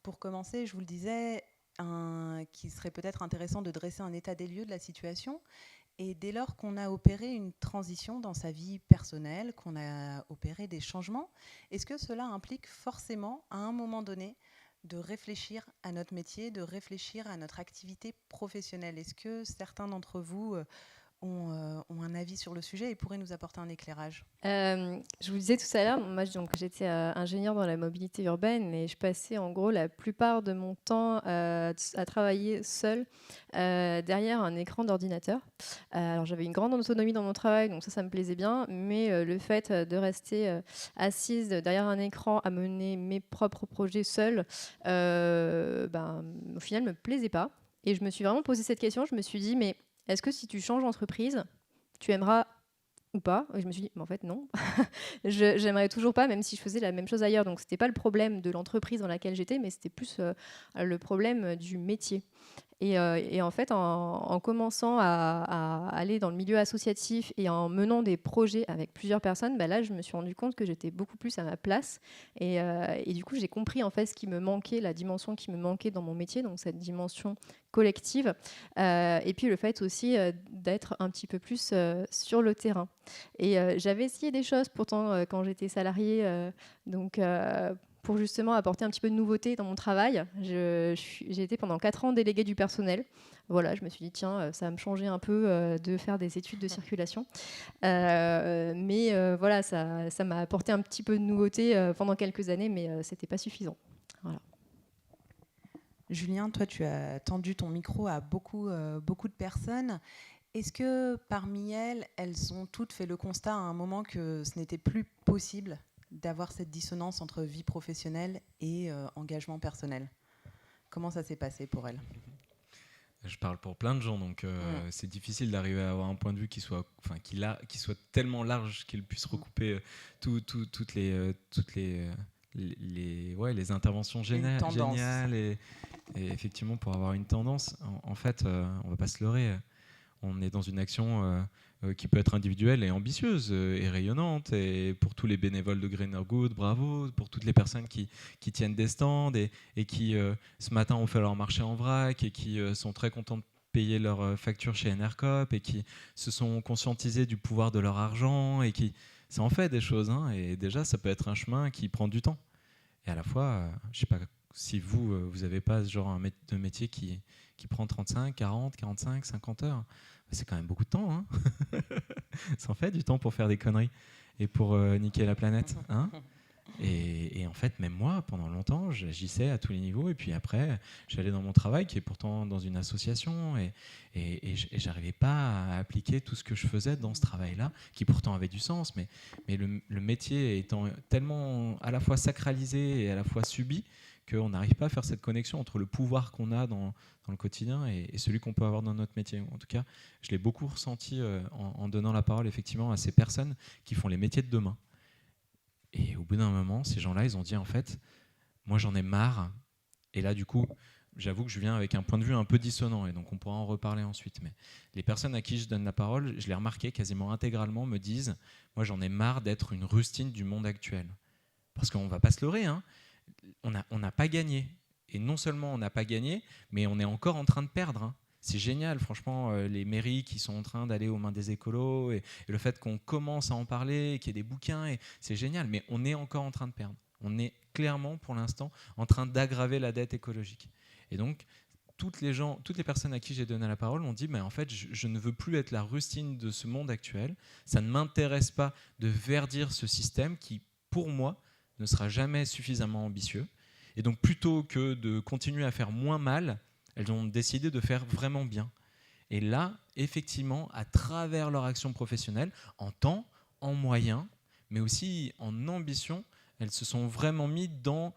pour commencer, je vous le disais, qu'il serait peut-être intéressant de dresser un état des lieux de la situation. Et dès lors qu'on a opéré une transition dans sa vie personnelle, qu'on a opéré des changements, est-ce que cela implique forcément, à un moment donné, de réfléchir à notre métier, de réfléchir à notre activité professionnelle? Est-ce que certains d'entre vous ont un avis sur le sujet et pourraient nous apporter un éclairage? Je vous disais tout à l'heure, moi donc, j'étais ingénieure dans la mobilité urbaine et je passais en gros la plupart de mon temps à travailler seule derrière un écran d'ordinateur. Alors j'avais une grande autonomie dans mon travail, donc ça me plaisait bien, mais le fait de rester assise derrière un écran à mener mes propres projets seule, au final, me plaisait pas. Et je me suis vraiment posé cette question, je me suis dit, mais est-ce que si tu changes d'entreprise, tu aimeras ou pas? Et je me suis dit, mais en fait, non. J'aimerais toujours pas, même si je faisais la même chose ailleurs. Donc, c'était pas le problème de l'entreprise dans laquelle j'étais, mais c'était plus le problème du métier. Et en fait, en commençant à aller dans le milieu associatif et en menant des projets avec plusieurs personnes, bah là, je me suis rendu compte que j'étais beaucoup plus à ma place. Et du coup, j'ai compris en fait ce qui me manquait, la dimension qui me manquait dans mon métier, donc cette dimension collective. Et puis le fait aussi d'être un petit peu plus sur le terrain. Et j'avais essayé des choses pourtant quand j'étais salariée. Donc pour justement apporter un petit peu de nouveauté dans mon travail. J'ai été pendant 4 ans déléguée du personnel. Voilà, je me suis dit, tiens, ça va me changer un peu de faire des études de circulation. Mais voilà, ça m'a apporté un petit peu de nouveauté pendant quelques années, mais c'était pas suffisant. Voilà. Julien, toi, tu as tendu ton micro à beaucoup de personnes. Est-ce que parmi elles, elles ont toutes fait le constat à un moment que ce n'était plus possible d'avoir cette dissonance entre vie professionnelle et engagement personnel? Comment ça s'est passé pour elles? Je parle pour plein de gens, donc Mm. c'est difficile d'arriver à avoir un point de vue qui soit tellement large qu'il puisse recouper les interventions Une tendance. géniales et effectivement pour avoir une tendance. En fait, on va pas se leurrer. On est dans une action qui peut être individuelle et ambitieuse et rayonnante. Et pour tous les bénévoles de Greener Good, bravo. Pour toutes les personnes qui tiennent des stands et qui, ce matin, ont fait leur marché en vrac et qui sont très contents de payer leurs factures chez NRCOP et qui se sont conscientisés du pouvoir de leur argent et qui... Ça en fait des choses. Hein, et déjà, ça peut être un chemin qui prend du temps. Et à la fois, je ne sais pas si vous n'avez pas ce genre de métier qui prend 35, 40, 45, 50 heures. C'est quand même beaucoup de temps. Hein. Ça en fait du temps pour faire des conneries et pour niquer la planète. Hein. Et en fait, même moi, pendant longtemps, j'agissais à tous les niveaux. Et puis après, j'allais dans mon travail, qui est pourtant dans une association. Et j'arrivais pas à appliquer tout ce que je faisais dans ce travail-là, qui pourtant avait du sens. Mais le métier étant tellement à la fois sacralisé et à la fois subi, qu'on n'arrive pas à faire cette connexion entre le pouvoir qu'on a dans le quotidien et celui qu'on peut avoir dans notre métier. En tout cas, je l'ai beaucoup ressenti en donnant la parole effectivement à ces personnes qui font les métiers de demain. Et au bout d'un moment, ces gens-là, ils ont dit en fait, moi j'en ai marre. Et là, du coup, j'avoue que je viens avec un point de vue un peu dissonant, et donc on pourra en reparler ensuite. Mais les personnes à qui je donne la parole, je l'ai remarqué quasiment intégralement, me disent, moi j'en ai marre d'être une rustine du monde actuel. Parce qu'on ne va pas se leurrer, hein, on n'a pas gagné. Et non seulement on n'a pas gagné, mais on est encore en train de perdre. Hein. C'est génial, franchement, les mairies qui sont en train d'aller aux mains des écolos et le fait qu'on commence à en parler, qu'il y ait des bouquins, c'est génial, mais on est encore en train de perdre. On est clairement, pour l'instant, en train d'aggraver la dette écologique. Et donc, toutes les personnes à qui j'ai donné la parole ont dit mais en fait, je ne veux plus être la rustine de ce monde actuel. Ça ne m'intéresse pas de verdir ce système qui, pour moi, ne sera jamais suffisamment ambitieux. Et donc, plutôt que de continuer à faire moins mal, elles ont décidé de faire vraiment bien. Et là, effectivement, à travers leur action professionnelle, en temps, en moyens, mais aussi en ambition, elles se sont vraiment mises dans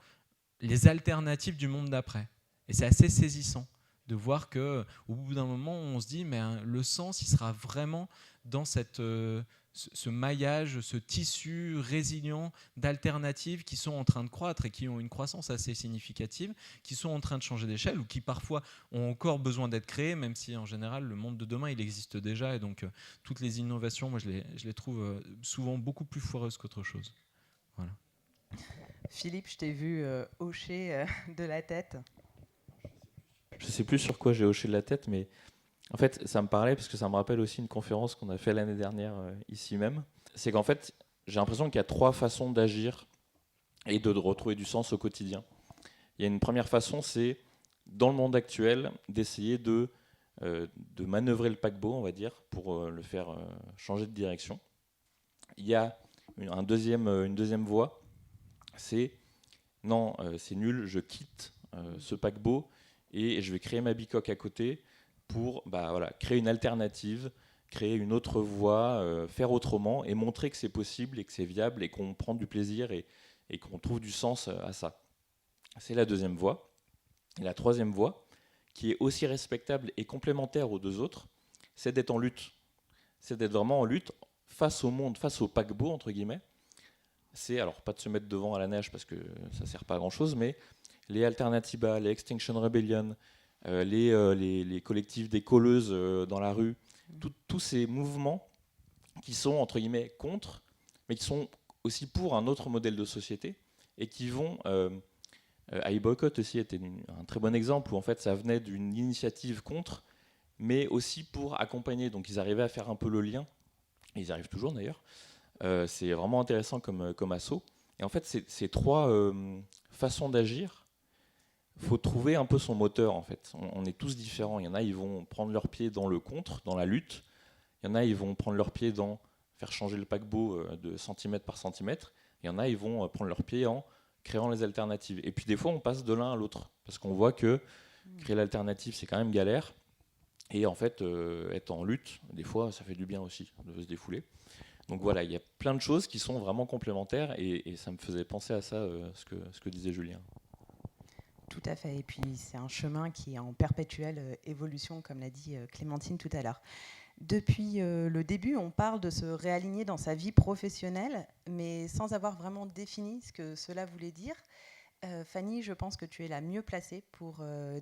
les alternatives du monde d'après. Et c'est assez saisissant de voir qu'au bout d'un moment, on se dit, mais le sens, il sera vraiment dans ce maillage, ce tissu résilient d'alternatives qui sont en train de croître et qui ont une croissance assez significative, qui sont en train de changer d'échelle ou qui parfois ont encore besoin d'être créées, même si en général, le monde de demain, il existe déjà. Et donc, toutes les innovations, moi, je les trouve souvent beaucoup plus foireuses qu'autre chose. Voilà. Philippe, je t'ai vu hocher de la tête. Je ne sais plus sur quoi j'ai hoché de la tête, mais en fait, ça me parlait parce que ça me rappelle aussi une conférence qu'on a fait l'année dernière ici même. C'est qu'en fait, j'ai l'impression qu'il y a 3 façons d'agir et de retrouver du sens au quotidien. Il y a une première façon, c'est dans le monde actuel d'essayer de manœuvrer le paquebot, on va dire, pour le faire changer de direction. Il y a une deuxième voie, c'est non, c'est nul, je quitte ce paquebot et je vais créer ma bicoque à côté pour créer une alternative, créer une autre voie, faire autrement et montrer que c'est possible et que c'est viable et qu'on prend du plaisir et qu'on trouve du sens à ça. C'est la deuxième voie. Et la troisième voie, qui est aussi respectable et complémentaire aux 2 autres, c'est d'être en lutte. C'est d'être vraiment en lutte face au monde, face au paquebot, entre guillemets. C'est, alors pas de se mettre devant à la nage parce que ça ne sert pas à grand-chose, mais les Alternatiba, les Extinction Rebellion, les collectifs des colleuses dans la rue, tous ces mouvements qui sont, entre guillemets, contre, mais qui sont aussi pour un autre modèle de société et qui vont... iBoycott aussi était un très bon exemple où en fait ça venait d'une initiative contre, mais aussi pour accompagner. Donc ils arrivaient à faire un peu le lien, et ils arrivent toujours d'ailleurs. C'est vraiment intéressant comme assaut. Et en fait, ces 3 façons d'agir, il faut trouver un peu son moteur en fait. On est tous différents. Il y en a, ils vont prendre leur pied dans le contre, dans la lutte. Il y en a, ils vont prendre leur pied dans faire changer le paquebot de centimètre par centimètre. Il y en a, ils vont prendre leur pied en créant les alternatives. Et puis des fois, on passe de l'un à l'autre, parce qu'on voit que créer l'alternative, c'est quand même galère. Et en fait, être en lutte, des fois, ça fait du bien aussi, de se défouler. Donc voilà, il y a plein de choses qui sont vraiment complémentaires, et ça me faisait penser à ça, ce que disait Julien. Tout à fait. Et puis, c'est un chemin qui est en perpétuelle évolution, comme l'a dit Clémentine tout à l'heure. Depuis le début, on parle de se réaligner dans sa vie professionnelle, mais sans avoir vraiment défini ce que cela voulait dire. Fanny, je pense que tu es la mieux placée pour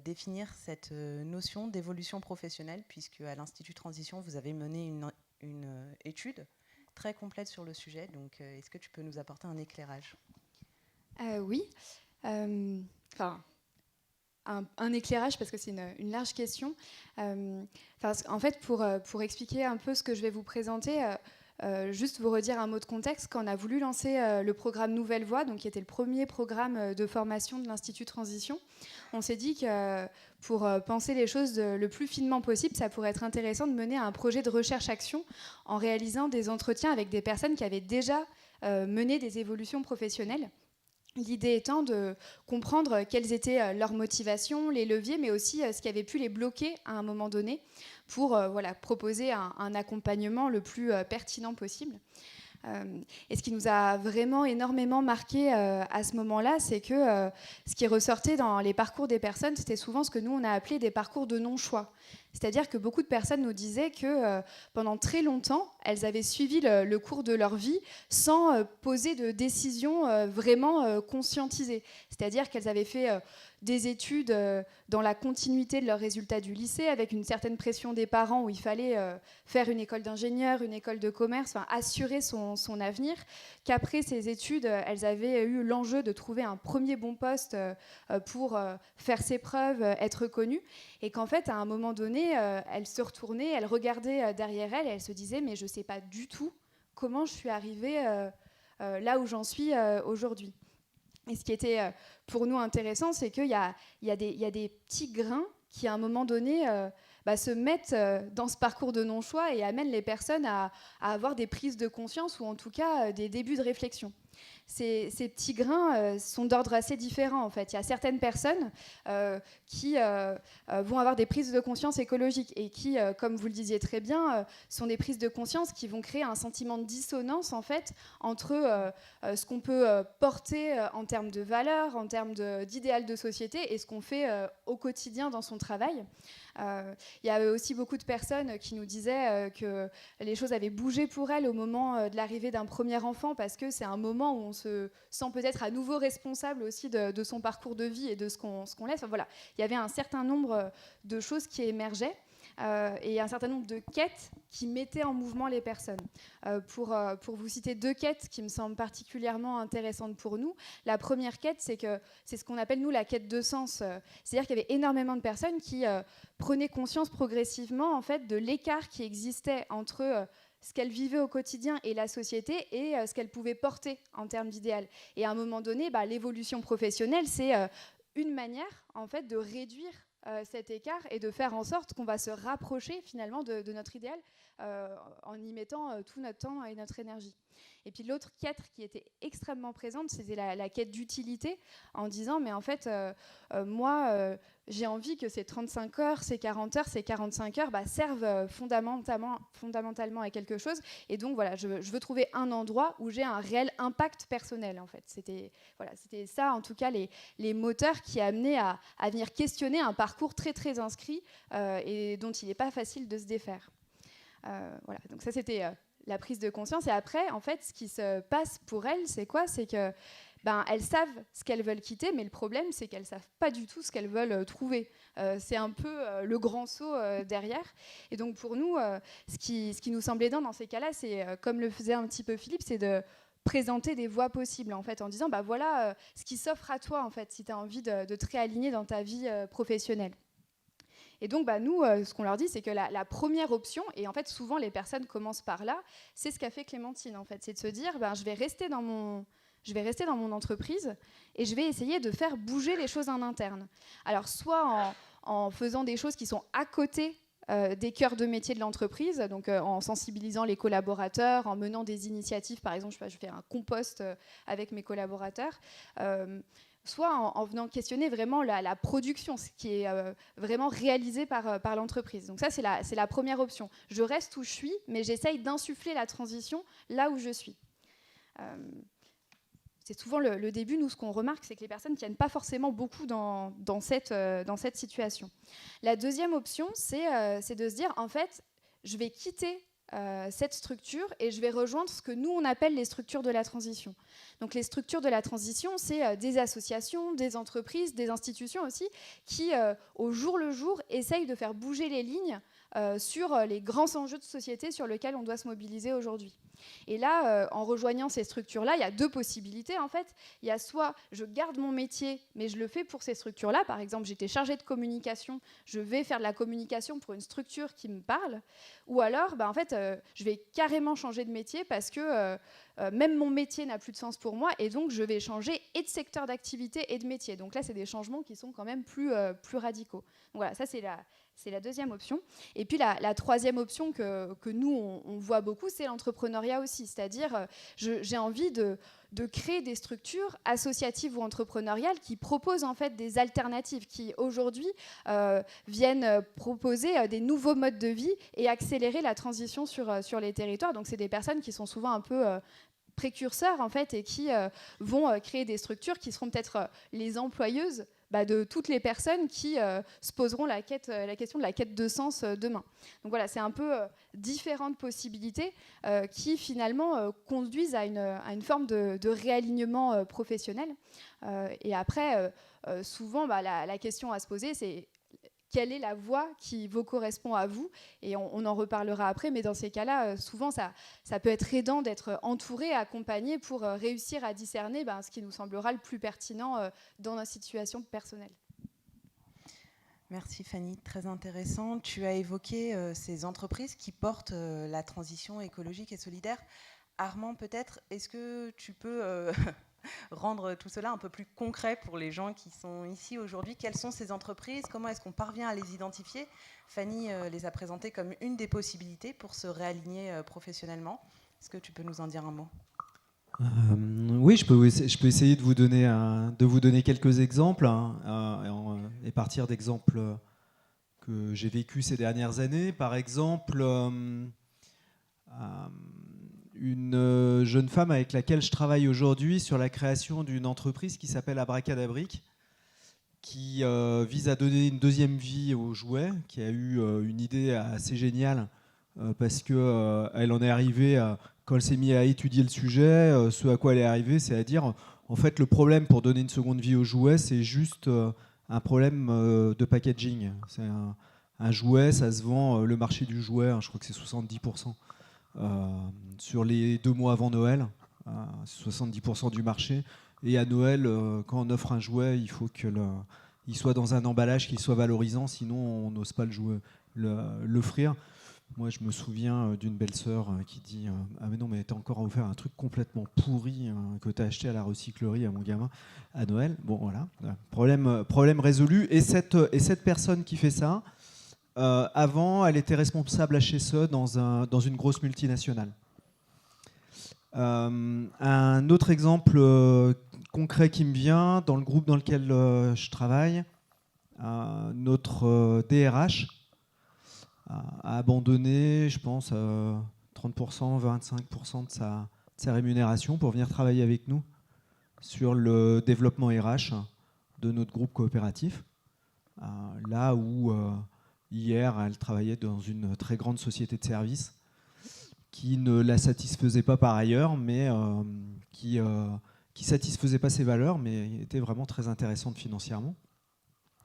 définir cette notion d'évolution professionnelle, puisque à l'Institut Transition, vous avez mené une étude très complète sur le sujet. Donc, est-ce que tu peux nous apporter un éclairage ? Oui. Un éclairage, parce que c'est une large question. En fait, pour expliquer un peu ce que je vais vous présenter, juste vous redire un mot de contexte. Quand on a voulu lancer le programme Nouvelle Voie, donc qui était le premier programme de formation de l'Institut Transition, on s'est dit que pour penser les choses le plus finement possible, ça pourrait être intéressant de mener un projet de recherche-action en réalisant des entretiens avec des personnes qui avaient déjà mené des évolutions professionnelles. L'idée étant de comprendre quelles étaient leurs motivations, les leviers, mais aussi ce qui avait pu les bloquer à un moment donné pour proposer un accompagnement le plus pertinent possible. Et ce qui nous a vraiment énormément marqué à ce moment-là, c'est que ce qui ressortait dans les parcours des personnes, c'était souvent ce que nous, on a appelé des parcours de non-choix. C'est-à-dire que beaucoup de personnes nous disaient que pendant très longtemps, elles avaient suivi le cours de leur vie sans poser de décision vraiment conscientisée. C'est-à-dire qu'elles avaient fait des études dans la continuité de leurs résultats du lycée, avec une certaine pression des parents où il fallait faire une école d'ingénieur, une école de commerce, assurer son avenir, qu'après ces études, elles avaient eu l'enjeu de trouver un premier bon poste pour faire ses preuves, être connues, et qu'en fait, à un moment donné, elles se retournaient, elles regardaient derrière elles et elles se disaient « mais je ne sais pas du tout comment je suis arrivée là où j'en suis aujourd'hui ». Et ce qui était pour nous intéressant, c'est qu'il y a des petits grains qui, à un moment donné, se mettent dans ce parcours de non-choix et amènent les personnes à avoir des prises de conscience ou en tout cas des débuts de réflexion. Ces petits grains sont d'ordre assez différent en fait. Il y a certaines personnes qui vont avoir des prises de conscience écologiques et qui, comme vous le disiez très bien, sont des prises de conscience qui vont créer un sentiment de dissonance en fait entre ce qu'on peut porter en termes de valeurs, en termes d'idéal de société et ce qu'on fait au quotidien dans son travail. Il y avait aussi beaucoup de personnes qui nous disaient que les choses avaient bougé pour elles au moment de l'arrivée d'un premier enfant parce que c'est un moment où on se sent peut-être à nouveau responsable aussi de son parcours de vie et de ce qu'on laisse. Enfin, voilà. Il y avait un certain nombre de choses qui émergeaient. et un certain nombre de quêtes qui mettaient en mouvement les personnes. Pour vous citer 2 quêtes qui me semblent particulièrement intéressantes pour nous, la première quête, c'est ce qu'on appelle, nous, la quête de sens. C'est-à-dire qu'il y avait énormément de personnes qui prenaient conscience progressivement en fait, de l'écart qui existait entre ce qu'elles vivaient au quotidien et la société et ce qu'elles pouvaient porter en termes d'idéal. Et à un moment donné, l'évolution professionnelle, c'est une manière en fait, de réduire cet écart et de faire en sorte qu'on va se rapprocher finalement de notre idéal en y mettant tout notre temps et notre énergie. Et puis l'autre quête qui était extrêmement présente, c'était la quête d'utilité, en disant mais en fait moi j'ai envie que ces 35 heures, ces 40 heures, ces 45 heures servent fondamentalement à quelque chose, et donc voilà, je veux trouver un endroit où j'ai un réel impact personnel en fait. C'était ça en tout cas les moteurs qui amenaient à venir questionner un parcours très très inscrit et dont il n'est pas facile de se défaire. Voilà, donc ça c'était la prise de conscience. Et après, en fait, ce qui se passe pour elles, c'est quoi ? C'est que elles savent ce qu'elles veulent quitter, mais le problème, c'est qu'elles ne savent pas du tout ce qu'elles veulent trouver. C'est un peu le grand saut derrière. Et donc pour nous, ce qui nous semble aidant dans ces cas-là, c'est, comme le faisait un petit peu Philippe, c'est de présenter des voies possibles, en fait, en disant, voilà ce qui s'offre à toi, en fait, si tu as envie de te réaligner dans ta vie professionnelle. Et donc, nous, ce qu'on leur dit, c'est que la première option, et en fait, souvent, les personnes commencent par là, c'est ce qu'a fait Clémentine, en fait. C'est de se dire, je vais rester dans mon entreprise et je vais essayer de faire bouger les choses en interne. Alors, soit en faisant des choses qui sont à côté des cœurs de métier de l'entreprise, donc en sensibilisant les collaborateurs, en menant des initiatives, par exemple, je fais un compost avec mes collaborateurs, soit en venant questionner vraiment la production, ce qui est vraiment réalisé par l'entreprise. Donc ça, c'est la première option. Je reste où je suis, mais j'essaye d'insuffler la transition là où je suis. C'est souvent le début. Nous, ce qu'on remarque, c'est que les personnes ne tiennent pas forcément beaucoup dans cette situation. La deuxième option, c'est de se dire, en fait, je vais quitter cette structure et je vais rejoindre ce que nous on appelle les structures de la transition. Donc les structures de la transition, c'est des associations, des entreprises, des institutions aussi qui au jour le jour essayent de faire bouger les lignes sur les grands enjeux de société sur lesquels on doit se mobiliser aujourd'hui. Et là, en rejoignant ces structures-là, il y a 2 possibilités en fait. Il y a soit je garde mon métier, mais je le fais pour ces structures-là. Par exemple, j'étais chargée de communication, je vais faire de la communication pour une structure qui me parle. Ou alors, en fait, je vais carrément changer de métier parce que même mon métier n'a plus de sens pour moi et donc je vais changer et de secteur d'activité et de métier. Donc là, c'est des changements qui sont quand même plus radicaux. Donc voilà, ça c'est la deuxième option. Et puis la troisième option que nous, on voit beaucoup, c'est l'entrepreneuriat aussi. C'est-à-dire, j'ai envie de créer des structures associatives ou entrepreneuriales qui proposent en fait des alternatives, qui aujourd'hui viennent proposer des nouveaux modes de vie et accélérer la transition sur les territoires. Donc c'est des personnes qui sont souvent un peu précurseurs en fait et qui vont créer des structures qui seront peut-être les employeuses de toutes les personnes qui se poseront la question de la quête de sens demain. Donc voilà, c'est un peu différentes possibilités qui finalement conduisent à une forme de réalignement professionnel. Et après, souvent, la question à se poser, c'est quelle est la voie qui vous correspond à vous ? Et on en reparlera après, mais dans ces cas-là, souvent, ça peut être aidant d'être entouré, accompagné pour réussir à discerner ce qui nous semblera le plus pertinent dans notre situation personnelle. Merci Fanny, très intéressant. Tu as évoqué ces entreprises qui portent la transition écologique et solidaire. Armand, peut-être, est-ce que tu peux rendre tout cela un peu plus concret pour les gens qui sont ici aujourd'hui ? Quelles sont ces entreprises ? Comment est-ce qu'on parvient à les identifier ? Fanny les a présentées comme une des possibilités pour se réaligner professionnellement. Est-ce que tu peux nous en dire un mot ? Oui, je peux essayer de vous donner quelques exemples et partir d'exemples que j'ai vécus ces dernières années. Par exemple, une jeune femme avec laquelle je travaille aujourd'hui sur la création d'une entreprise qui s'appelle Abracadabrique, qui vise à donner une deuxième vie aux jouets, qui a eu une idée assez géniale parce qu'elle en est arrivée, quand elle s'est mise à étudier le sujet, ce à quoi elle est arrivée, c'est à dire, en fait, le problème pour donner une seconde vie aux jouets, c'est juste un problème de packaging. C'est un un jouet, ça se vend, le marché du jouet, je crois que c'est 70% sur les 2 mois avant Noël, 70% du marché. Et à Noël, quand on offre un jouet, il faut qu'il soit dans un emballage qui soit valorisant, sinon on n'ose pas l'offrir. Moi, je me souviens d'une belle-sœur qui dit ah mais non, mais t'as encore offert un truc complètement pourri que t'as acheté à la recyclerie à mon gamin à Noël. Bon, voilà, problème résolu. Et cette personne qui fait ça, avant, elle était responsable HSE dans une grosse multinationale. Un autre exemple concret qui me vient, dans le groupe dans lequel je travaille, notre DRH a abandonné, je pense, 30%, 25% de sa rémunération pour venir travailler avec nous sur le développement RH de notre groupe coopératif. Là où hier, elle travaillait dans une très grande société de services qui ne la satisfaisait pas par ailleurs, mais qui satisfaisait pas ses valeurs, mais était vraiment très intéressante financièrement.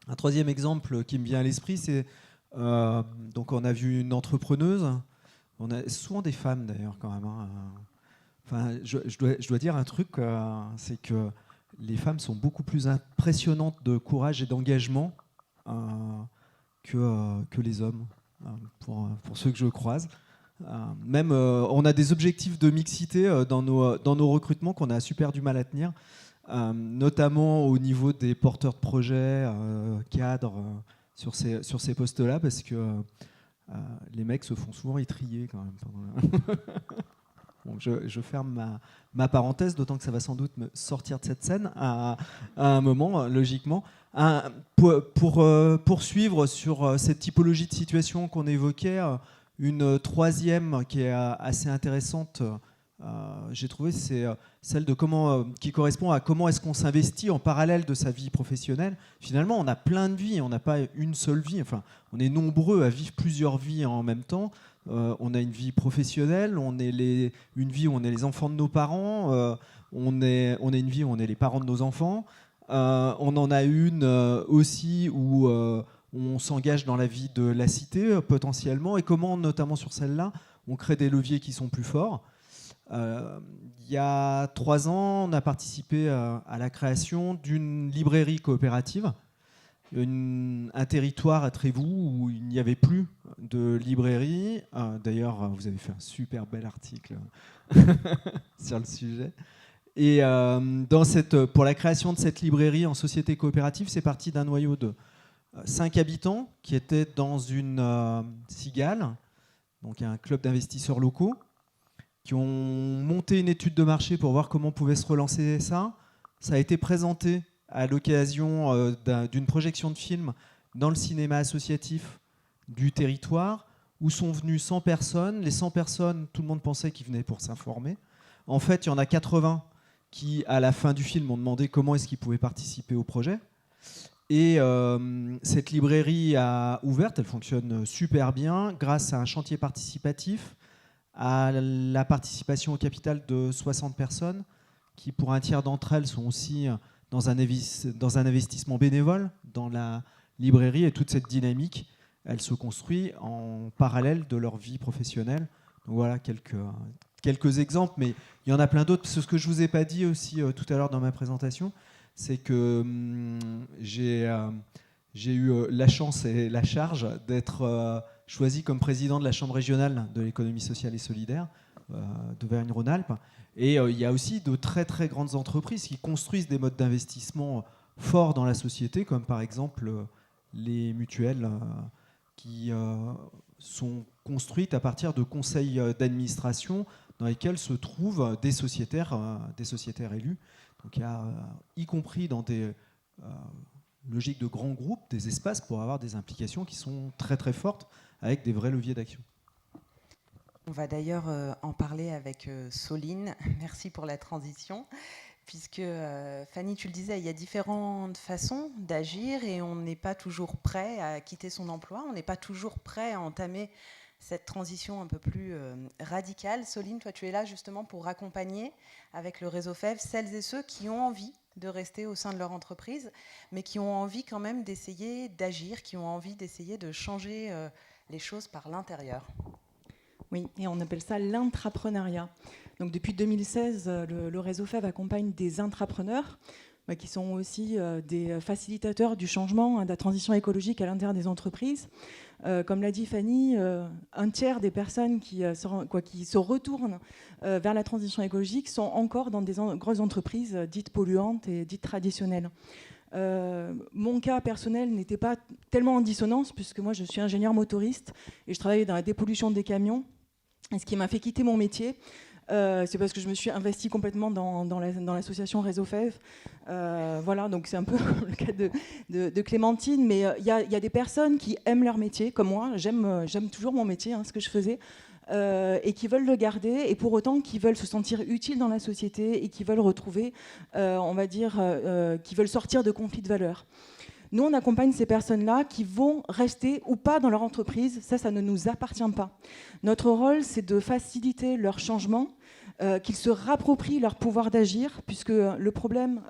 Un troisième exemple qui me vient à l'esprit, c'est donc on a vu une entrepreneuse, on a souvent des femmes d'ailleurs quand même. Enfin, je dois dire un truc, c'est que les femmes sont beaucoup plus impressionnantes de courage et d'engagement que les hommes, pour ceux que je croise. Même on a des objectifs de mixité dans nos recrutements qu'on a super du mal à tenir, notamment au niveau des porteurs de projets, cadres, sur ces postes-là, parce que les mecs se font souvent étriller quand même. Bon, je ferme ma parenthèse, d'autant que ça va sans doute me sortir de cette scène à un moment, logiquement. Pour poursuivre sur cette typologie de situation qu'on évoquait, une troisième qui est assez intéressante, j'ai trouvé, c'est celle de qui correspond à comment est-ce qu'on s'investit en parallèle de sa vie professionnelle. Finalement, on a plein de vies, on n'a pas une seule vie. Enfin, on est nombreux à vivre plusieurs vies en même temps. On a une vie professionnelle, une vie où on est les enfants de nos parents, on a une vie où on est les parents de nos enfants. On en a une aussi où on s'engage dans la vie de la cité potentiellement, et comment, notamment sur celle-là, on crée des leviers qui sont plus forts. Il y a 3 ans, on a participé à la création d'une librairie coopérative, un territoire à Trévoux où il n'y avait plus de librairie. D'ailleurs, vous avez fait un super bel article sur le sujet. Et pour la création de cette librairie en société coopérative, c'est parti d'un noyau de 5 habitants qui étaient dans une cigale, donc un club d'investisseurs locaux, qui ont monté une étude de marché pour voir comment pouvait se relancer ça. Ça a été présenté à l'occasion d'une projection de film dans le cinéma associatif du territoire, où sont venus 100 personnes. Les 100 personnes, tout le monde pensait qu'ils venaient pour s'informer. En fait, il y en a 80 qui, à la fin du film, ont demandé comment est-ce qu'ils pouvaient participer au projet. Et cette librairie a ouverte, elle fonctionne super bien, grâce à un chantier participatif, à la participation au capital de 60 personnes, qui pour un tiers d'entre elles sont aussi dans un investissement bénévole dans la librairie. Et toute cette dynamique, elle se construit en parallèle de leur vie professionnelle. Donc voilà quelques exemples, mais il y en a plein d'autres. Ce que je ne vous ai pas dit aussi tout à l'heure dans ma présentation, c'est que j'ai eu la chance et la charge d'être choisi comme président de la Chambre régionale de l'économie sociale et solidaire d'Auvergne-Rhône-Alpes. Et il y a aussi de très très grandes entreprises qui construisent des modes d'investissement forts dans la société, comme par exemple les mutuelles qui sont construites à partir de conseils d'administration dans lesquels se trouvent des sociétaires élus. Donc il y a, y compris dans des logiques de grands groupes, des espaces pour avoir des implications qui sont très très fortes, avec des vrais leviers d'action. On va d'ailleurs en parler avec Soline. Merci pour la transition. Puisque, Fanny, tu le disais, il y a différentes façons d'agir et on n'est pas toujours prêt à quitter son emploi, on n'est pas toujours prêt à entamer cette transition un peu plus radicale. Soline, toi, tu es là justement pour accompagner avec le réseau FEV celles et ceux qui ont envie de rester au sein de leur entreprise, mais qui ont envie quand même d'essayer d'agir, qui ont envie d'essayer de changer les choses par l'intérieur. Oui, et on appelle ça l'intrapreneuriat. Donc depuis 2016, le réseau FEV accompagne des intrapreneurs qui sont aussi des facilitateurs du changement, de la transition écologique à l'intérieur des entreprises. Comme l'a dit Fanny, un tiers des personnes qui se retournent vers la transition écologique sont encore dans des grosses entreprises dites polluantes et dites traditionnelles. Mon cas personnel n'était pas tellement en dissonance, puisque moi je suis ingénieur motoriste et je travaillais dans la dépollution des camions. Et ce qui m'a fait quitter mon métier, c'est parce que je me suis investie complètement dans l'association Réseau FEV. Voilà, donc c'est un peu le cas de Clémentine, mais il y a des personnes qui aiment leur métier, comme moi. J'aime toujours mon métier, ce que je faisais, et qui veulent le garder, et pour autant qui veulent se sentir utiles dans la société et qui veulent retrouver, on va dire, qui veulent sortir de conflits de valeurs. Nous, on accompagne ces personnes-là qui vont rester ou pas dans leur entreprise. Ça ne nous appartient pas. Notre rôle, c'est de faciliter leur changement, qu'ils se rapproprient leur pouvoir d'agir, puisque le problème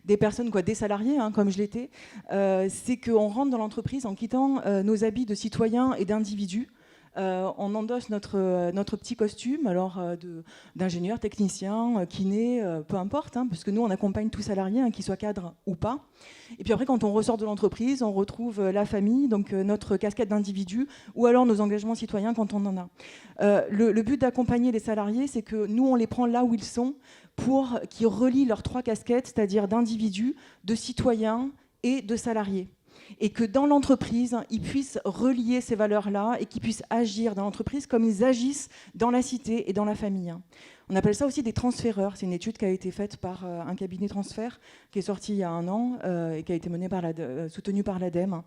des personnes, des salariés, comme je l'étais, c'est qu'on rentre dans l'entreprise en quittant nos habits de citoyens et d'individus. On endosse notre petit costume, alors d'ingénieur, technicien, kiné, peu importe, parce que nous on accompagne tout salarié, qu'il soit cadre ou pas. Et puis après, quand on ressort de l'entreprise, on retrouve la famille, donc notre casquette d'individu, ou alors nos engagements citoyens quand on en a. Le but d'accompagner les salariés, c'est que nous on les prend là où ils sont pour qu'ils relient leurs 3 casquettes, c'est-à-dire d'individus, de citoyens et de salariés. Et que dans l'entreprise, ils puissent relier ces valeurs-là et qu'ils puissent agir dans l'entreprise comme ils agissent dans la cité et dans la famille. On appelle ça aussi des transféreurs. C'est une étude qui a été faite par un cabinet transfert qui est sorti il y a 1 an et qui a été soutenue par l'ADEME.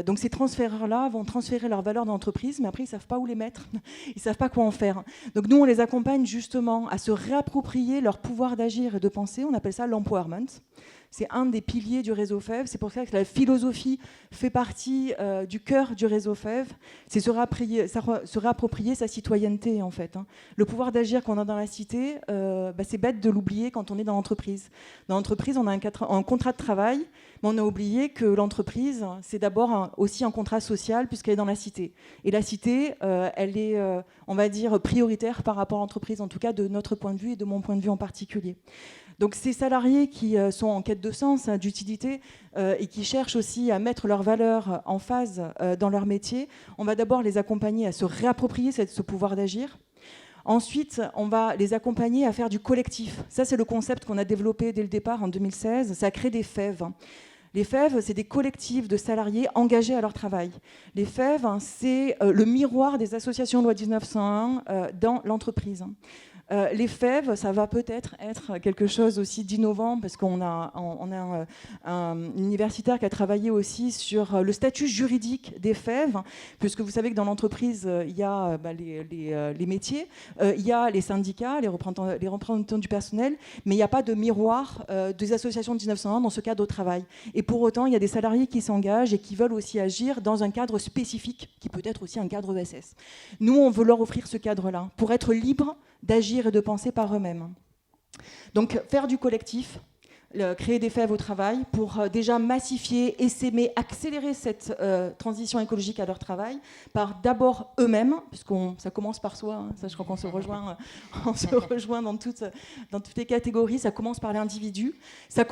Donc ces transféreurs-là vont transférer leurs valeurs dans l'entreprise, mais après ils ne savent pas où les mettre, ils ne savent pas quoi en faire. Donc nous, on les accompagne justement à se réapproprier leur pouvoir d'agir et de penser. On appelle ça l'empowerment. C'est un des piliers du réseau FEV. C'est pour ça que la philosophie fait partie du cœur du réseau FEV. C'est se réapproprier sa citoyenneté, en fait. Le pouvoir d'agir qu'on a dans la cité, c'est bête de l'oublier quand on est dans l'entreprise. Dans l'entreprise, on a un contrat de travail, mais on a oublié que l'entreprise, c'est d'abord aussi un contrat social puisqu'elle est dans la cité. Et la cité, elle est, on va dire, prioritaire par rapport à l'entreprise, en tout cas de notre point de vue et de mon point de vue en particulier. Donc ces salariés qui sont en quête de sens, d'utilité, et qui cherchent aussi à mettre leurs valeurs en phase dans leur métier, on va d'abord les accompagner à se réapproprier ce pouvoir d'agir. Ensuite, on va les accompagner à faire du collectif. Ça, c'est le concept qu'on a développé dès le départ en 2016. Ça crée des FEV. Les FEV, c'est des collectifs de salariés engagés à leur travail. Les FEV, c'est le miroir des associations loi 1901 dans l'entreprise. Les FEV, ça va peut-être être quelque chose aussi d'innovant parce qu'on a un universitaire qui a travaillé aussi sur le statut juridique des FEV, puisque vous savez que dans l'entreprise, il y a les métiers, il y a les syndicats, les représentants du personnel, mais il n'y a pas de miroir des associations de 1901 dans ce cadre de travail. Et pour autant, il y a des salariés qui s'engagent et qui veulent aussi agir dans un cadre spécifique, qui peut être aussi un cadre ESS. Nous, on veut leur offrir ce cadre-là, pour être libres d'agir et de penser par eux-mêmes. Donc faire du collectif, créer des FEV au travail pour déjà massifier, essaimer, accélérer cette transition écologique à leur travail par d'abord eux-mêmes, puisque ça commence par soi, ça je crois qu'on se rejoint dans toutes les catégories, ça commence par l'individu, ça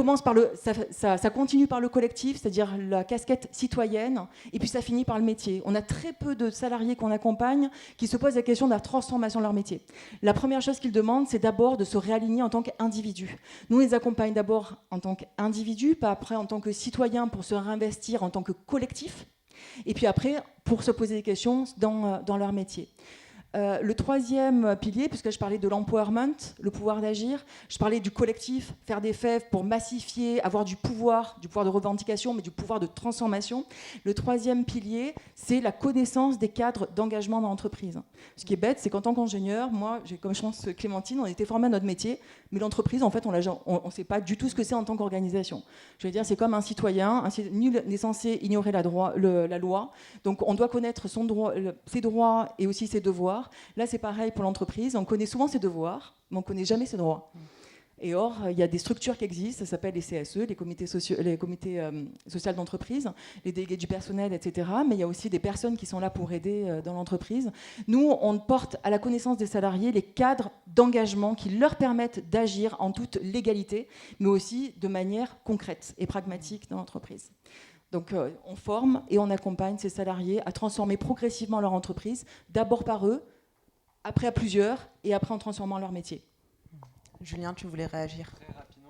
continue par le collectif, c'est-à-dire la casquette citoyenne, et puis ça finit par le métier. On a très peu de salariés qu'on accompagne qui se posent la question de la transformation de leur métier. La première chose qu'ils demandent, c'est d'abord de se réaligner en tant qu'individu. Nous, on les accompagne d'abord en tant qu'individu, pas après en tant que citoyen pour se réinvestir en tant que collectif, et puis après pour se poser des questions dans leur métier. Le troisième pilier, puisque je parlais de l'empowerment, le pouvoir d'agir, je parlais du collectif, faire des FEV pour massifier, avoir du pouvoir de revendication, mais du pouvoir de transformation. Le troisième pilier, c'est la connaissance des cadres d'engagement dans l'entreprise. Ce qui est bête, c'est qu'en tant qu'ingénieur, moi, comme je pense Clémentine, on était formé à notre métier, mais l'entreprise, en fait, on ne sait pas du tout ce que c'est en tant qu'organisation. Je veux dire, c'est comme un citoyen, nul n'est censé ignorer la loi, donc on doit connaître ses droits et aussi ses devoirs. Là, c'est pareil pour l'entreprise. On connaît souvent ses devoirs, mais on ne connaît jamais ses droits. Et or, il y a des structures qui existent, ça s'appelle les CSE, les comités sociaux d'entreprise, les délégués du personnel, etc. Mais il y a aussi des personnes qui sont là pour aider dans l'entreprise. Nous, on porte à la connaissance des salariés les cadres d'engagement qui leur permettent d'agir en toute légalité, mais aussi de manière concrète et pragmatique dans l'entreprise. Donc on forme et on accompagne ces salariés à transformer progressivement leur entreprise, d'abord par eux, après à plusieurs, et après en transformant leur métier. Julien, tu voulais réagir ? Très rapidement,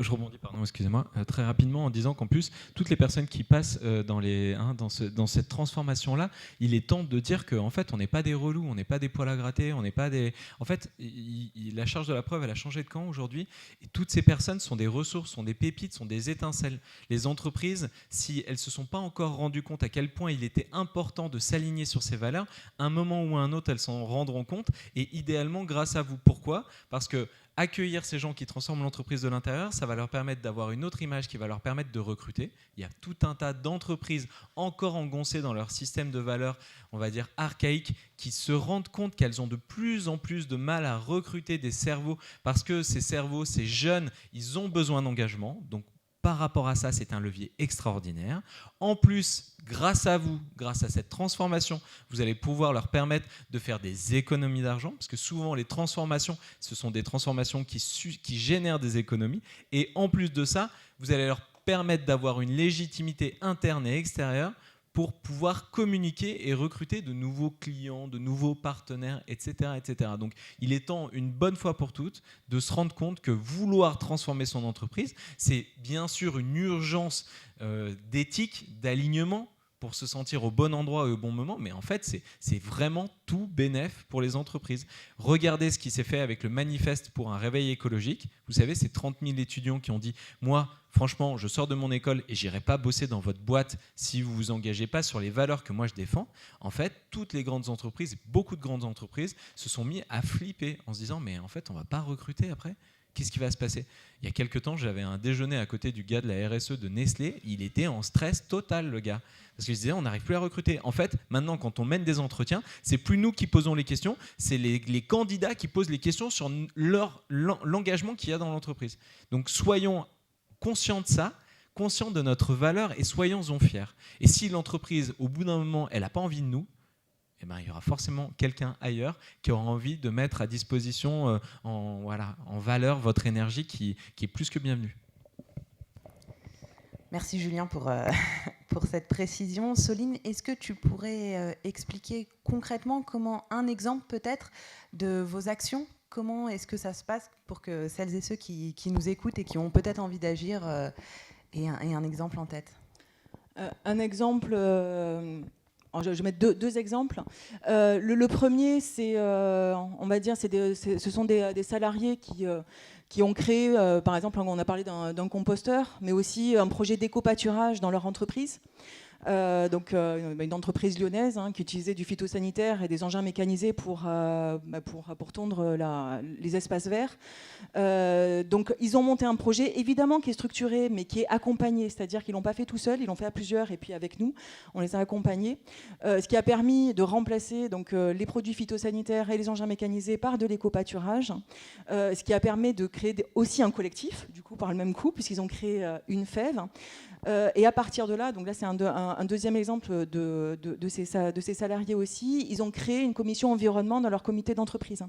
je rebondis, pardon, excusez-moi, très rapidement en disant qu'en plus, toutes les personnes qui passent dans cette transformation-là, il est temps de dire qu'en fait, on n'est pas des relous, on n'est pas des poils à gratter, on n'est pas des... En fait, la charge de la preuve, elle a changé de camp aujourd'hui, et toutes ces personnes sont des ressources, sont des pépites, sont des étincelles. Les entreprises, si elles ne se sont pas encore rendues compte à quel point il était important de s'aligner sur ces valeurs, à un moment ou à un autre, elles s'en rendront compte, et idéalement grâce à vous. Pourquoi ? Parce que accueillir ces gens qui transforment l'entreprise de l'intérieur, ça va leur permettre d'avoir une autre image qui va leur permettre de recruter. Il y a tout un tas d'entreprises encore engoncées dans leur système de valeurs, on va dire archaïque, qui se rendent compte qu'elles ont de plus en plus de mal à recruter des cerveaux parce que ces cerveaux, ces jeunes, ils ont besoin d'engagement. Donc, par rapport à ça, c'est un levier extraordinaire. En plus, grâce à vous, grâce à cette transformation, vous allez pouvoir leur permettre de faire des économies d'argent, parce que souvent, les transformations, ce sont des transformations qui génèrent des économies. Et en plus de ça, vous allez leur permettre d'avoir une légitimité interne et extérieure pour pouvoir communiquer et recruter de nouveaux clients, de nouveaux partenaires, etc., etc. Donc, il est temps, une bonne fois pour toutes, de se rendre compte que vouloir transformer son entreprise, c'est bien sûr une urgence d'éthique, d'alignement, pour se sentir au bon endroit et au bon moment, mais en fait, c'est vraiment tout bénef pour les entreprises. Regardez ce qui s'est fait avec le manifeste pour un réveil écologique. Vous savez, c'est 30 000 étudiants qui ont dit « Moi, franchement, je sors de mon école et j'irai pas bosser dans votre boîte si vous vous engagez pas sur les valeurs que moi je défends. » En fait, toutes les grandes entreprises, beaucoup de grandes entreprises, se sont mis à flipper en se disant « Mais en fait, on va pas recruter après ? Qu'est-ce qui va se passer ?» Il y a quelques temps, j'avais un déjeuner à côté du gars de la RSE de Nestlé. Il était en stress total, le gars. Parce qu'il se disait, on n'arrive plus à recruter. En fait, maintenant, quand on mène des entretiens, c'est plus nous qui posons les questions, c'est les candidats qui posent les questions sur l'engagement qu'il y a dans l'entreprise. Donc, soyons conscients de ça, conscients de notre valeur et soyons-en fiers. Et si l'entreprise, au bout d'un moment, elle n'a pas envie de nous, eh ben, il y aura forcément quelqu'un ailleurs qui aura envie de mettre à disposition en valeur votre énergie qui est plus que bienvenue. Merci Julien pour cette précision. Soline, est-ce que tu pourrais expliquer concrètement un exemple peut-être de vos actions ? Comment est-ce que ça se passe pour que celles et ceux qui nous écoutent et qui ont peut-être envie d'agir aient un exemple en tête ? Un exemple... je vais mettre deux exemples. Le premier, c'est, on va dire, ce sont des salariés qui ont créé, par exemple, on a parlé d'un composteur, mais aussi un projet d'éco-pâturage dans leur entreprise. Donc une entreprise lyonnaise qui utilisait du phytosanitaire et des engins mécanisés pour tondre les espaces verts. Donc ils ont monté un projet évidemment qui est structuré mais qui est accompagné, c'est-à-dire qu'ils l'ont pas fait tout seuls, ils l'ont fait à plusieurs et puis avec nous on les a accompagnés, ce qui a permis de remplacer donc les produits phytosanitaires et les engins mécanisés par de l'éco-pâturage, ce qui a permis de créer aussi un collectif du coup par le même coup puisqu'ils ont créé une fève. Et à partir de là, donc là c'est un deuxième exemple de ces salariés aussi, ils ont créé une commission environnement dans leur comité d'entreprise.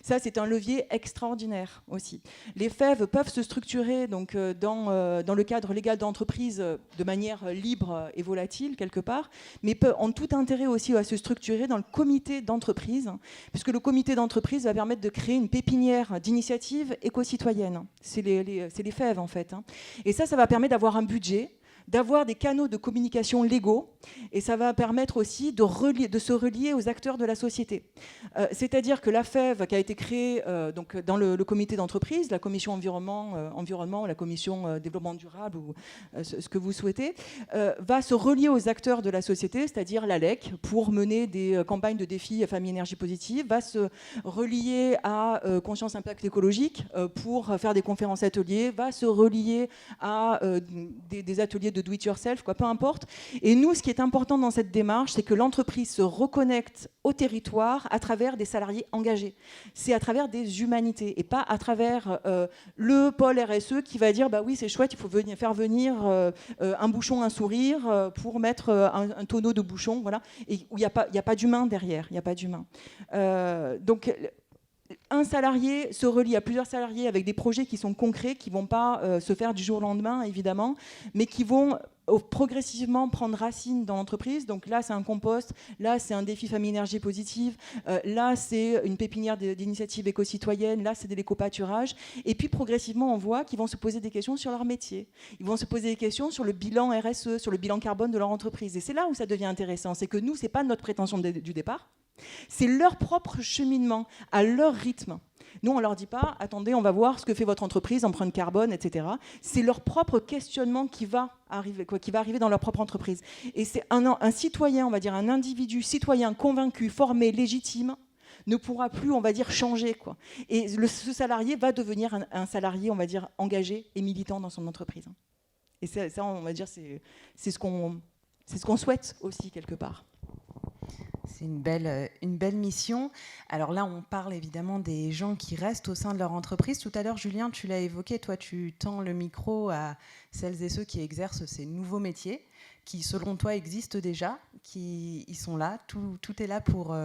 Ça c'est un levier extraordinaire aussi. Les fèves peuvent se structurer donc, dans le cadre légal d'entreprise de manière libre et volatile quelque part, mais ont tout intérêt aussi à se structurer dans le comité d'entreprise, puisque le comité d'entreprise va permettre de créer une pépinière d'initiatives éco-citoyennes. C'est les fèves en fait. Et ça va permettre d'avoir un budget, d'avoir des canaux de communication légaux, et ça va permettre aussi de se relier aux acteurs de la société. C'est-à-dire que la FEV qui a été créée donc dans le comité d'entreprise, la commission environnement, la commission développement durable, ou ce que vous souhaitez, va se relier aux acteurs de la société, c'est-à-dire l'ALEC, pour mener des campagnes de défis famille énergie positive, va se relier à Conscience Impact écologique pour faire des conférences ateliers, va se relier à des ateliers de de do-it-yourself, peu importe. Et nous, ce qui est important dans cette démarche, c'est que l'entreprise se reconnecte au territoire à travers des salariés engagés. C'est à travers des humanités et pas à travers le pôle RSE qui va dire bah oui, c'est chouette, il faut faire venir un bouchon, un sourire pour mettre un tonneau de bouchon, voilà, et où il n'y a pas d'humain derrière, il n'y a pas d'humain. Donc un salarié se relie à plusieurs salariés avec des projets qui sont concrets, qui ne vont pas se faire du jour au lendemain, évidemment, mais qui vont progressivement prendre racine dans l'entreprise. Donc là, c'est un compost, là, c'est un défi famille énergie positive, là, c'est une pépinière d'initiatives éco-citoyennes, là, c'est de l'éco-pâturage. Et puis, progressivement, on voit qu'ils vont se poser des questions sur leur métier. Ils vont se poser des questions sur le bilan RSE, sur le bilan carbone de leur entreprise. Et c'est là où ça devient intéressant. C'est que nous, ce n'est pas notre prétention du départ. C'est leur propre cheminement, à leur rythme. Nous, on ne leur dit pas, attendez, on va voir ce que fait votre entreprise, empreinte carbone, etc. C'est leur propre questionnement qui va arriver dans leur propre entreprise. Et c'est un citoyen, on va dire un individu citoyen convaincu, formé, légitime, ne pourra plus, on va dire, changer. Et ce salarié va devenir un salarié, on va dire, engagé et militant dans son entreprise. Et ça, on va dire, c'est ce qu'on souhaite aussi, quelque part. C'est une belle mission. Alors là, on parle évidemment des gens qui restent au sein de leur entreprise. Tout à l'heure, Julien, tu l'as évoqué, toi, tu tends le micro à celles et ceux qui exercent ces nouveaux métiers, qui, selon toi, existent déjà, ils sont là, tout est là pour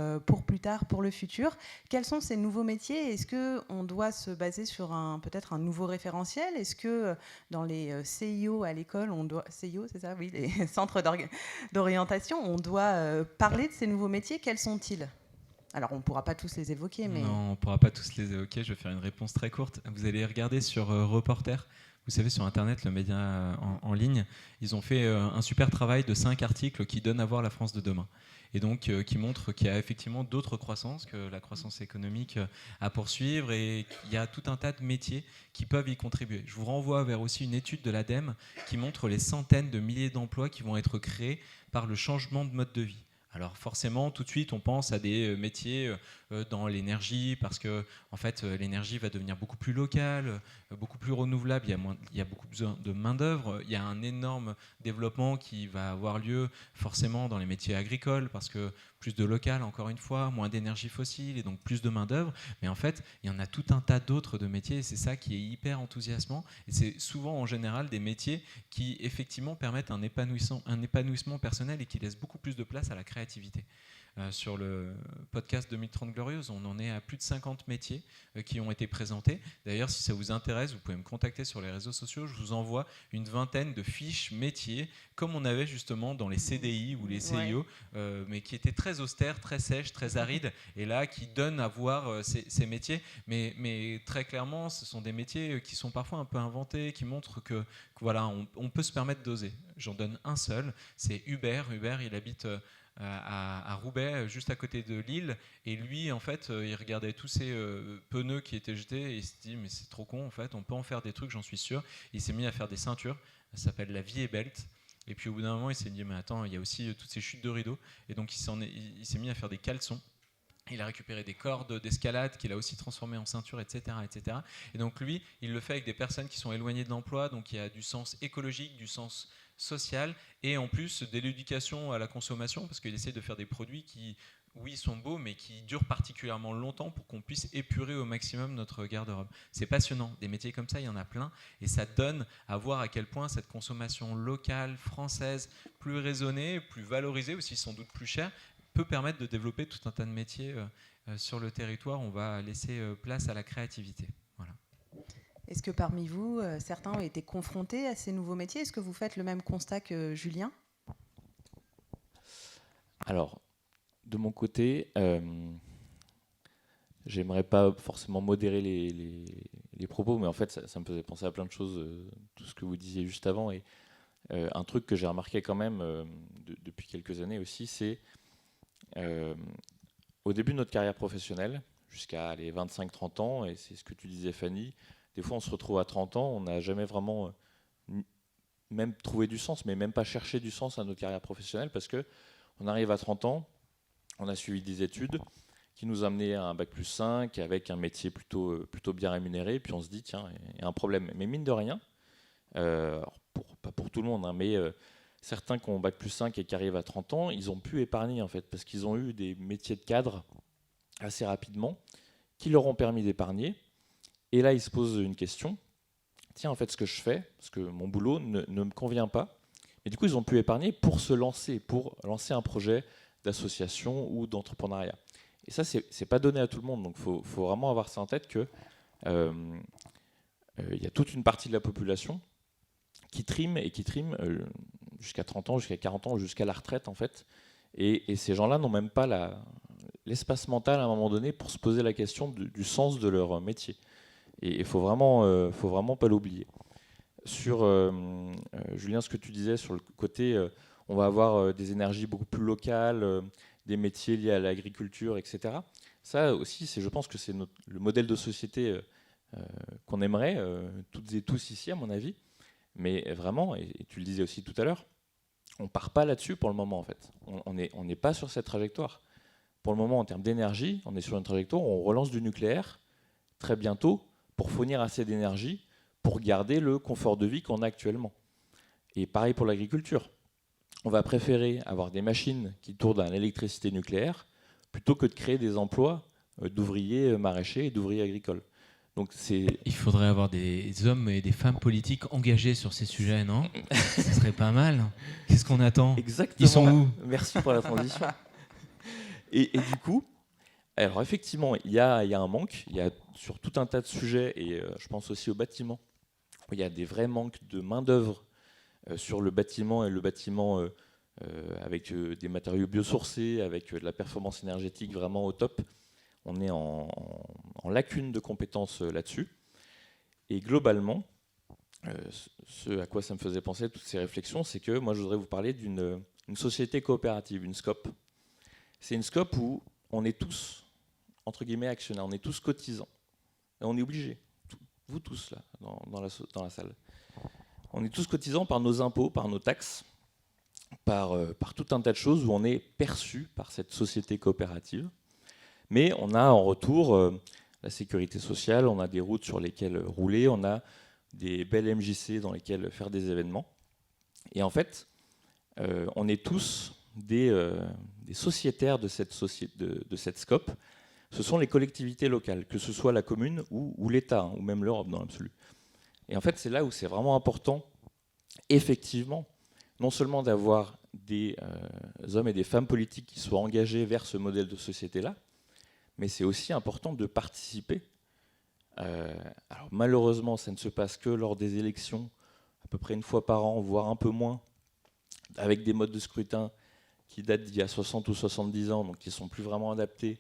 plus tard, pour le futur. Quels sont ces nouveaux métiers ? Est-ce qu'on doit se baser sur peut-être un nouveau référentiel ? Est-ce que dans les CIO à l'école, CIO, c'est ça, oui, les centres d'orientation, on doit parler de ces nouveaux métiers ? Quels sont-ils ? Alors, on ne pourra pas tous les évoquer, mais... Non, on ne pourra pas tous les évoquer. Je vais faire une réponse très courte. Vous allez regarder sur Reporter. Vous savez, sur Internet, le média en ligne, ils ont fait un super travail de 5 articles qui donnent à voir la France de demain. Et donc, qui montrent qu'il y a effectivement d'autres croissances que la croissance économique à poursuivre et qu'il y a tout un tas de métiers qui peuvent y contribuer. Je vous renvoie vers aussi une étude de l'ADEME qui montre les centaines de milliers d'emplois qui vont être créés par le changement de mode de vie. Alors forcément, tout de suite, on pense à des métiers dans l'énergie, parce que en fait, l'énergie va devenir beaucoup plus locale, beaucoup plus renouvelable, il y a beaucoup besoin de main-d'œuvre, il y a un énorme développement qui va avoir lieu forcément dans les métiers agricoles, parce que plus de local, encore une fois, moins d'énergie fossile, et donc plus de main-d'œuvre. Mais en fait, il y en a tout un tas d'autres de métiers, et c'est ça qui est hyper enthousiasmant. Et c'est souvent, en général, des métiers qui, effectivement, permettent un épanouissement personnel et qui laissent beaucoup plus de place à la créativité. Sur le podcast 2030 Glorieuse, on en est à plus de 50 métiers qui ont été présentés. D'ailleurs, si ça vous intéresse, vous pouvez me contacter sur les réseaux sociaux. Je vous envoie une vingtaine de fiches métiers, comme on avait justement dans les CDI ou les CIO, mais qui étaient très austères, très sèches, très arides, et là, qui donnent à voir ces métiers. Mais très clairement, ce sont des métiers qui sont parfois un peu inventés, qui montrent que voilà, on peut se permettre d'oser. J'en donne un seul, c'est Hubert. Hubert, il habite... à Roubaix, juste à côté de Lille, et lui en fait il regardait tous ces pneus qui étaient jetés et il se dit mais c'est trop con, en fait on peut en faire des trucs, j'en suis sûr. Il s'est mis à faire des ceintures, ça s'appelle la Vie et Belt, et puis au bout d'un moment il s'est dit mais attends, il y a aussi toutes ces chutes de rideaux, et donc il s'est mis à faire des caleçons. Il a récupéré des cordes d'escalade qu'il a aussi transformées en ceinture, etc., etc. Et donc lui, il le fait avec des personnes qui sont éloignées de l'emploi, donc il y a du sens écologique, du sens social, et en plus de l'éducation à la consommation, parce qu'il essaie de faire des produits qui, oui, sont beaux, mais qui durent particulièrement longtemps pour qu'on puisse épurer au maximum notre garde-robe. C'est passionnant. Des métiers comme ça, il y en a plein, et ça donne à voir à quel point cette consommation locale, française, plus raisonnée, plus valorisée, aussi sans doute plus chère, peut permettre de développer tout un tas de métiers sur le territoire. On va laisser place à la créativité. Voilà. Est-ce que parmi vous, certains ont été confrontés à ces nouveaux métiers ? Est-ce que vous faites le même constat que Julien ? Alors, de mon côté, j'aimerais pas forcément modérer les propos, mais en fait, ça me faisait penser à plein de choses, tout ce que vous disiez juste avant. Et un truc que j'ai remarqué quand même depuis quelques années aussi, c'est au début de notre carrière professionnelle, jusqu'à les 25-30 ans, et c'est ce que tu disais Fanny, des fois on se retrouve à 30 ans, on n'a jamais vraiment même trouvé du sens, mais même pas cherché du sens à notre carrière professionnelle, parce qu'on arrive à 30 ans, on a suivi des études qui nous amenaient à un bac+5 avec un métier plutôt bien rémunéré, puis on se dit tiens, il y a un problème. Mais mine de rien, pas pour tout le monde, hein, mais certains qui ont bac+5 et qui arrivent à 30 ans, ils ont pu épargner en fait, parce qu'ils ont eu des métiers de cadre assez rapidement, qui leur ont permis d'épargner. Et là, ils se posent une question. Tiens, en fait, ce que je fais, parce que mon boulot ne me convient pas. Et du coup, ils ont pu épargner pour lancer un projet d'association ou d'entrepreneuriat. Et ça, c'est pas donné à tout le monde. Donc, faut vraiment avoir ça en tête que il y a toute une partie de la population qui trime jusqu'à 30 ans, jusqu'à 40 ans, jusqu'à la retraite, en fait. Et ces gens-là n'ont même pas l'espace mental à un moment donné pour se poser la question du sens de leur métier. Et il faut vraiment pas l'oublier. Sur Julien, ce que tu disais sur le côté, on va avoir des énergies beaucoup plus locales, des métiers liés à l'agriculture, etc. Ça aussi, je pense que c'est le modèle de société qu'on aimerait, toutes et tous ici, à mon avis. Mais vraiment, et tu le disais aussi tout à l'heure, on part pas là-dessus pour le moment, en fait. On n'est pas sur cette trajectoire. Pour le moment, en termes d'énergie, on est sur une trajectoire où on relance du nucléaire très bientôt pour fournir assez d'énergie pour garder le confort de vie qu'on a actuellement. Et pareil pour l'agriculture. On va préférer avoir des machines qui tournent à l'électricité nucléaire plutôt que de créer des emplois d'ouvriers maraîchers et d'ouvriers agricoles. Donc il faudrait avoir des hommes et des femmes politiques engagés sur ces sujets, non? Ce serait pas mal. Qu'est-ce qu'on attend? Exactement. Ils sont où? Merci pour la transition. Et du coup, alors effectivement, il y a un manque. Il y a sur tout un tas de sujets, et je pense aussi au bâtiment, où il y a des vrais manques de main-d'œuvre sur le bâtiment, et le bâtiment avec des matériaux biosourcés, avec de la performance énergétique vraiment au top. On est en lacune de compétences là-dessus. Et globalement, ce à quoi ça me faisait penser, toutes ces réflexions, c'est que moi, je voudrais vous parler d'une société coopérative, une SCOP. C'est une SCOP où on est tous, entre guillemets, actionnaires, on est tous cotisants. Et on est obligés, vous tous là, dans la salle. On est tous cotisants par nos impôts, par nos taxes, par tout un tas de choses où on est perçu par cette société coopérative. Mais on a en retour la sécurité sociale, on a des routes sur lesquelles rouler, on a des belles MJC dans lesquelles faire des événements. Et en fait, on est tous des sociétaires de cette SCOP. Ce sont les collectivités locales, que ce soit la commune ou l'État, hein, ou même l'Europe dans l'absolu. Et en fait, c'est là où c'est vraiment important, effectivement, non seulement d'avoir des hommes et des femmes politiques qui soient engagés vers ce modèle de société-là, mais c'est aussi important de participer. Alors malheureusement, ça ne se passe que lors des élections, à peu près une fois par an, voire un peu moins, avec des modes de scrutin qui datent d'il y a 60 ou 70 ans, donc qui ne sont plus vraiment adaptés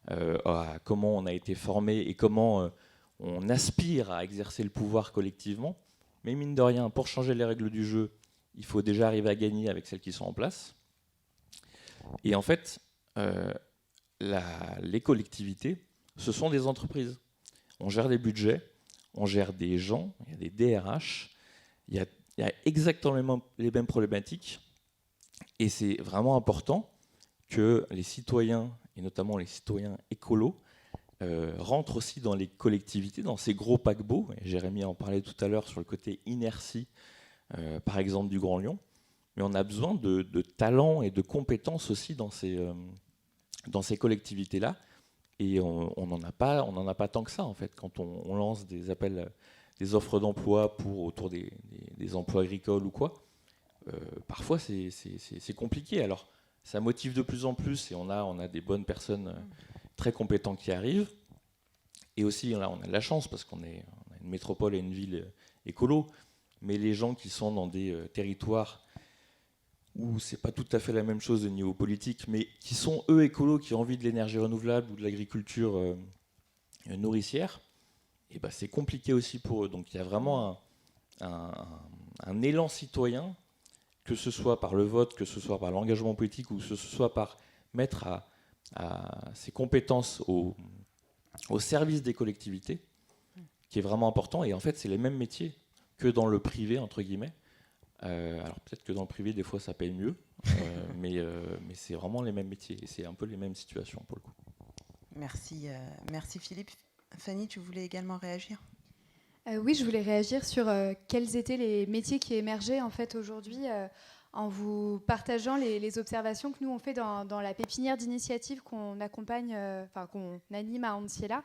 à comment on a été formé et comment on aspire à exercer le pouvoir collectivement. Mais mine de rien, pour changer les règles du jeu, il faut déjà arriver à gagner avec celles qui sont en place. Et en fait, les collectivités, ce sont des entreprises. On gère des budgets, on gère des gens, il y a des DRH, il y a exactement les mêmes problématiques. Et c'est vraiment important que les citoyens, et notamment les citoyens écolos, rentrent aussi dans les collectivités, dans ces gros paquebots. Et Jérémy en parlait tout à l'heure sur le côté inertie, par exemple du Grand Lyon. Mais on a besoin de talents et de compétences aussi dans ces collectivités-là. Et on n'en a pas tant que ça, en fait, quand on lance des appels, des offres d'emploi autour des emplois agricoles ou quoi. Parfois, c'est compliqué. Alors, ça motive de plus en plus et on a des bonnes personnes très compétentes qui arrivent. Et aussi, là, on a de la chance parce qu'on a une métropole et une ville écolo. Mais les gens qui sont dans des territoires où c'est pas tout à fait la même chose au niveau politique, mais qui sont eux écolos, qui ont envie de l'énergie renouvelable ou de l'agriculture nourricière, et ben c'est compliqué aussi pour eux. Donc il y a vraiment un élan citoyen, que ce soit par le vote, que ce soit par l'engagement politique, ou que ce soit par mettre ses compétences au service des collectivités, qui est vraiment important. Et en fait, c'est les mêmes métiers que dans le privé, entre guillemets. Alors peut-être que dans le privé, des fois, ça paye mieux, mais c'est vraiment les mêmes métiers et c'est un peu les mêmes situations pour le coup. Merci Philippe. Fanny, tu voulais également réagir ? Oui, je voulais réagir sur quels étaient les métiers qui émergeaient en fait aujourd'hui en vous partageant les observations que nous on fait dans la pépinière d'initiative qu'on accompagne, qu'on anime à Anciela.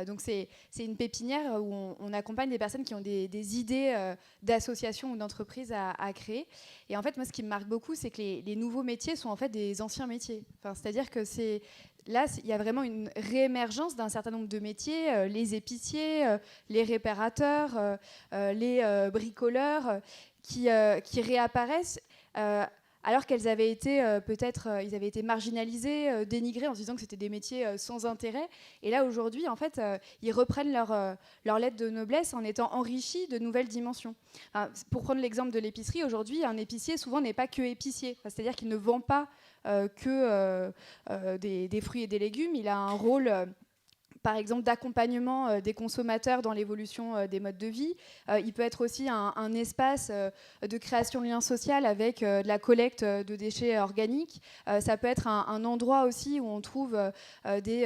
Donc c'est une pépinière où on accompagne des personnes qui ont des idées d'associations ou d'entreprises à créer. Et en fait, moi, ce qui me marque beaucoup, c'est que les nouveaux métiers sont en fait des anciens métiers. C'est-à-dire que là, il y a vraiment une réémergence d'un certain nombre de métiers, les épiciers, les réparateurs, les bricoleurs, qui réapparaissent alors qu'elles avaient été ils avaient été marginalisés, dénigrés en se disant que c'était des métiers sans intérêt. Et là, aujourd'hui, en fait, ils reprennent leur lettre de noblesse en étant enrichis de nouvelles dimensions. Pour prendre l'exemple de l'épicerie, aujourd'hui, un épicier, souvent, n'est pas que épicier. C'est-à-dire qu'il ne vend pas que des fruits et des légumes. Il a un rôle... par exemple, d'accompagnement des consommateurs dans l'évolution des modes de vie. Il peut être aussi un espace de création de liens sociaux avec de la collecte de déchets organiques. Ça peut être un endroit aussi où on trouve des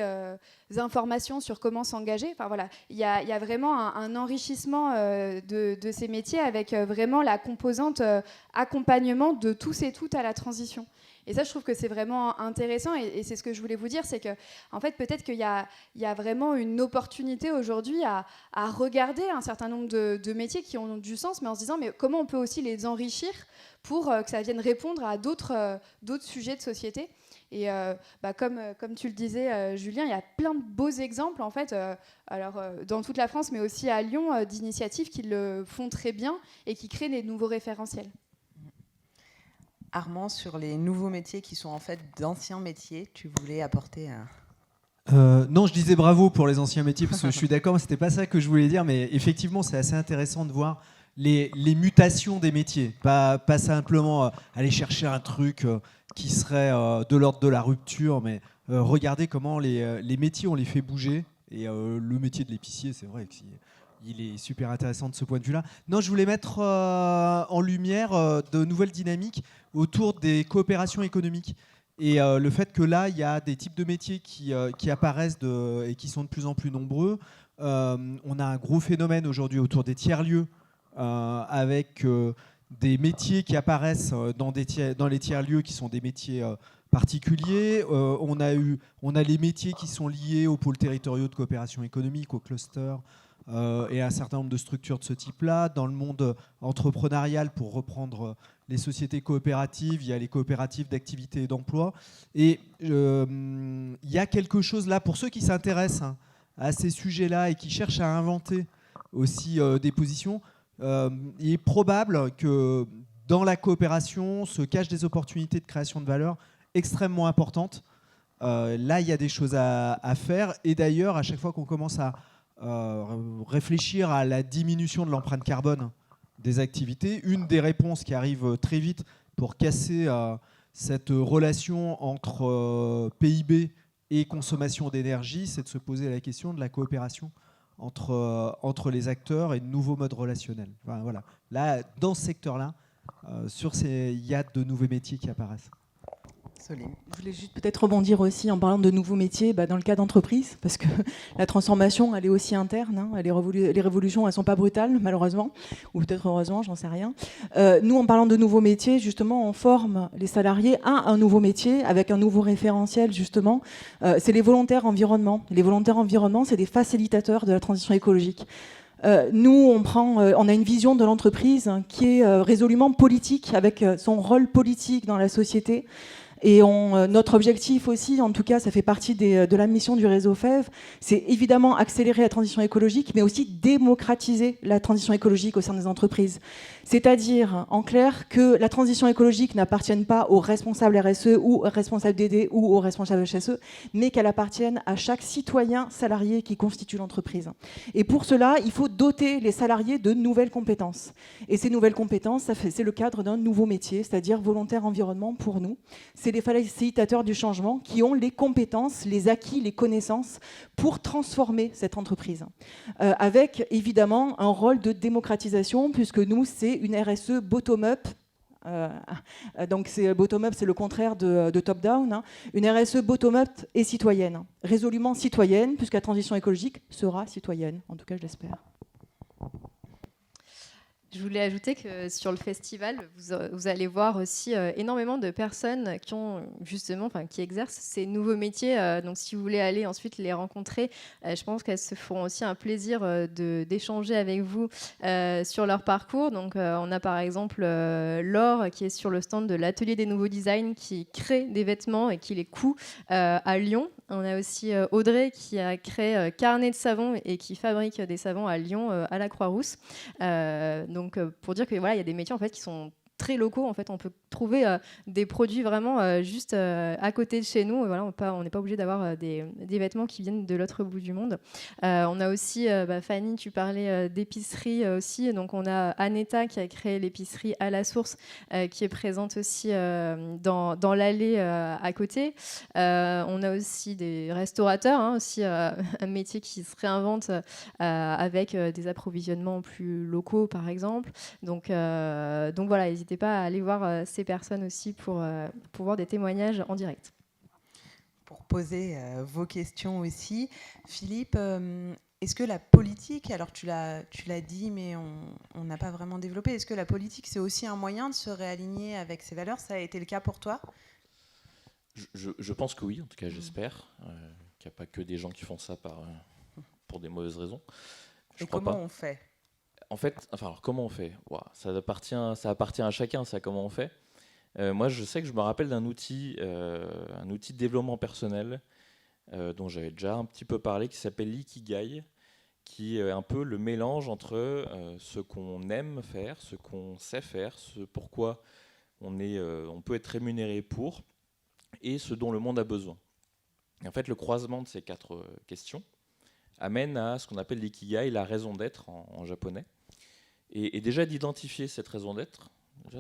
informations sur comment s'engager. Enfin, voilà. Il y a vraiment un enrichissement de ces métiers avec vraiment la composante accompagnement de tous et toutes à la transition. Et ça, je trouve que c'est vraiment intéressant, et c'est ce que je voulais vous dire, c'est que, en fait, peut-être qu'il y a vraiment une opportunité aujourd'hui à regarder un certain nombre de métiers qui ont du sens, mais en se disant, mais comment on peut aussi les enrichir pour que ça vienne répondre à d'autres sujets de société. Et comme tu le disais, Julien, il y a plein de beaux exemples, en fait, dans toute la France, mais aussi à Lyon, d'initiatives qui le font très bien et qui créent des nouveaux référentiels. Armand, sur les nouveaux métiers qui sont en fait d'anciens métiers, tu voulais apporter non, je disais bravo pour les anciens métiers, parce que je suis d'accord, mais c'était pas ça que je voulais dire, mais effectivement, c'est assez intéressant de voir les mutations des métiers. Pas simplement aller chercher un truc qui serait de l'ordre de la rupture, mais regarder comment les métiers, on les fait bouger. Et le métier de l'épicier, c'est vrai qu'il est super intéressant de ce point de vue-là. Non, je voulais mettre en lumière de nouvelles dynamiques autour des coopérations économiques. Et le fait que là, il y a des types de métiers qui apparaissent et qui sont de plus en plus nombreux. On a un gros phénomène aujourd'hui autour des tiers-lieux, avec des métiers qui apparaissent dans les tiers-lieux qui sont des métiers particuliers. On a les métiers qui sont liés aux pôles territoriaux de coopération économique, aux clusters, et un certain nombre de structures de ce type-là. Dans le monde entrepreneurial, pour reprendre les sociétés coopératives, il y a les coopératives d'activité et d'emploi. Et il y a quelque chose là, pour ceux qui s'intéressent à ces sujets-là et qui cherchent à inventer aussi des positions, il est probable que dans la coopération se cachent des opportunités de création de valeur extrêmement importantes. Là, il y a des choses à faire. Et d'ailleurs, à chaque fois qu'on commence à réfléchir à la diminution de l'empreinte carbone des activités, une des réponses qui arrive très vite pour casser cette relation entre PIB et consommation d'énergie, c'est de se poser la question de la coopération entre les acteurs et de nouveaux modes relationnels. Enfin, voilà. Là, dans ce secteur-là, il y a de nouveaux métiers qui apparaissent. Soline. Je voulais juste peut-être rebondir aussi en parlant de nouveaux métiers dans le cas d'entreprise, parce que la transformation, elle est aussi interne. Les révolutions, elles ne sont pas brutales, malheureusement, ou peut-être heureusement, j'en sais rien. Nous, en parlant de nouveaux métiers, justement, on forme les salariés à un nouveau métier, avec un nouveau référentiel, justement. C'est les volontaires environnement. Les volontaires environnement, c'est des facilitateurs de la transition écologique. Nous, on a une vision de l'entreprise qui est résolument politique, avec son rôle politique dans la société. Et notre objectif aussi, en tout cas, ça fait partie de la mission du réseau FEV, c'est évidemment accélérer la transition écologique, mais aussi démocratiser la transition écologique au sein des entreprises. C'est-à-dire, en clair, que la transition écologique n'appartienne pas aux responsables RSE ou aux responsables DD ou aux responsables HSE, mais qu'elle appartienne à chaque citoyen salarié qui constitue l'entreprise. Et pour cela, il faut doter les salariés de nouvelles compétences. Et ces nouvelles compétences, c'est le cadre d'un nouveau métier, c'est-à-dire volontaire environnement pour nous. C'est les facilitateurs du changement qui ont les compétences, les acquis, les connaissances pour transformer cette entreprise. Avec évidemment un rôle de démocratisation, puisque nous, c'est une RSE bottom-up. Donc bottom-up, c'est le contraire de top-down. Une RSE bottom-up et citoyenne, résolument citoyenne, puisque la transition écologique sera citoyenne. En tout cas, je l'espère. Je voulais ajouter que sur le festival, vous allez voir aussi énormément de personnes qui ont justement, qui exercent ces nouveaux métiers. Donc, si vous voulez aller ensuite les rencontrer, je pense qu'elles se feront aussi un plaisir d'échanger avec vous sur leur parcours. Donc, on a par exemple Laure qui est sur le stand de l'Atelier des Nouveaux Designs, qui crée des vêtements et qui les coud à Lyon. On a aussi Audrey qui a créé Carnet de savon et qui fabrique des savons à Lyon à la Croix-Rousse. Donc, pour dire que voilà, il y a des métiers en fait qui sont très locaux. En fait, on peut trouver des produits vraiment juste à côté de chez nous. Voilà, on n'est pas obligé d'avoir des vêtements qui viennent de l'autre bout du monde. On a aussi, Fanny, tu parlais d'épicerie aussi. Donc, on a Aneta qui a créé l'épicerie à la source, qui est présente aussi dans l'allée à côté. On a aussi des restaurateurs, aussi un métier qui se réinvente avec des approvisionnements plus locaux, par exemple. Donc voilà, n'hésitez pas à aller voir ces personnes aussi pour voir des témoignages en direct. Pour poser vos questions aussi, Philippe, est-ce que la politique, alors tu l'as dit, mais on n'a pas vraiment développé, est-ce que la politique, c'est aussi un moyen de se réaligner avec ses valeurs? Ça a été le cas pour toi? Je pense que oui, en tout cas j'espère qu'il n'y a pas que des gens qui font ça pour des mauvaises raisons. Et comment on fait? En fait, alors comment on fait? Ça appartient à chacun, ça, comment on fait. Moi, je sais que je me rappelle d'un outil de développement personnel dont j'avais déjà un petit peu parlé, qui s'appelle l'Ikigai, qui est un peu le mélange entre ce qu'on aime faire, ce qu'on sait faire, ce pourquoi on peut être rémunéré pour, et ce dont le monde a besoin. Et en fait, le croisement de ces 4 questions amène à ce qu'on appelle l'ikigai, la raison d'être en japonais. Et déjà d'identifier cette raison d'être,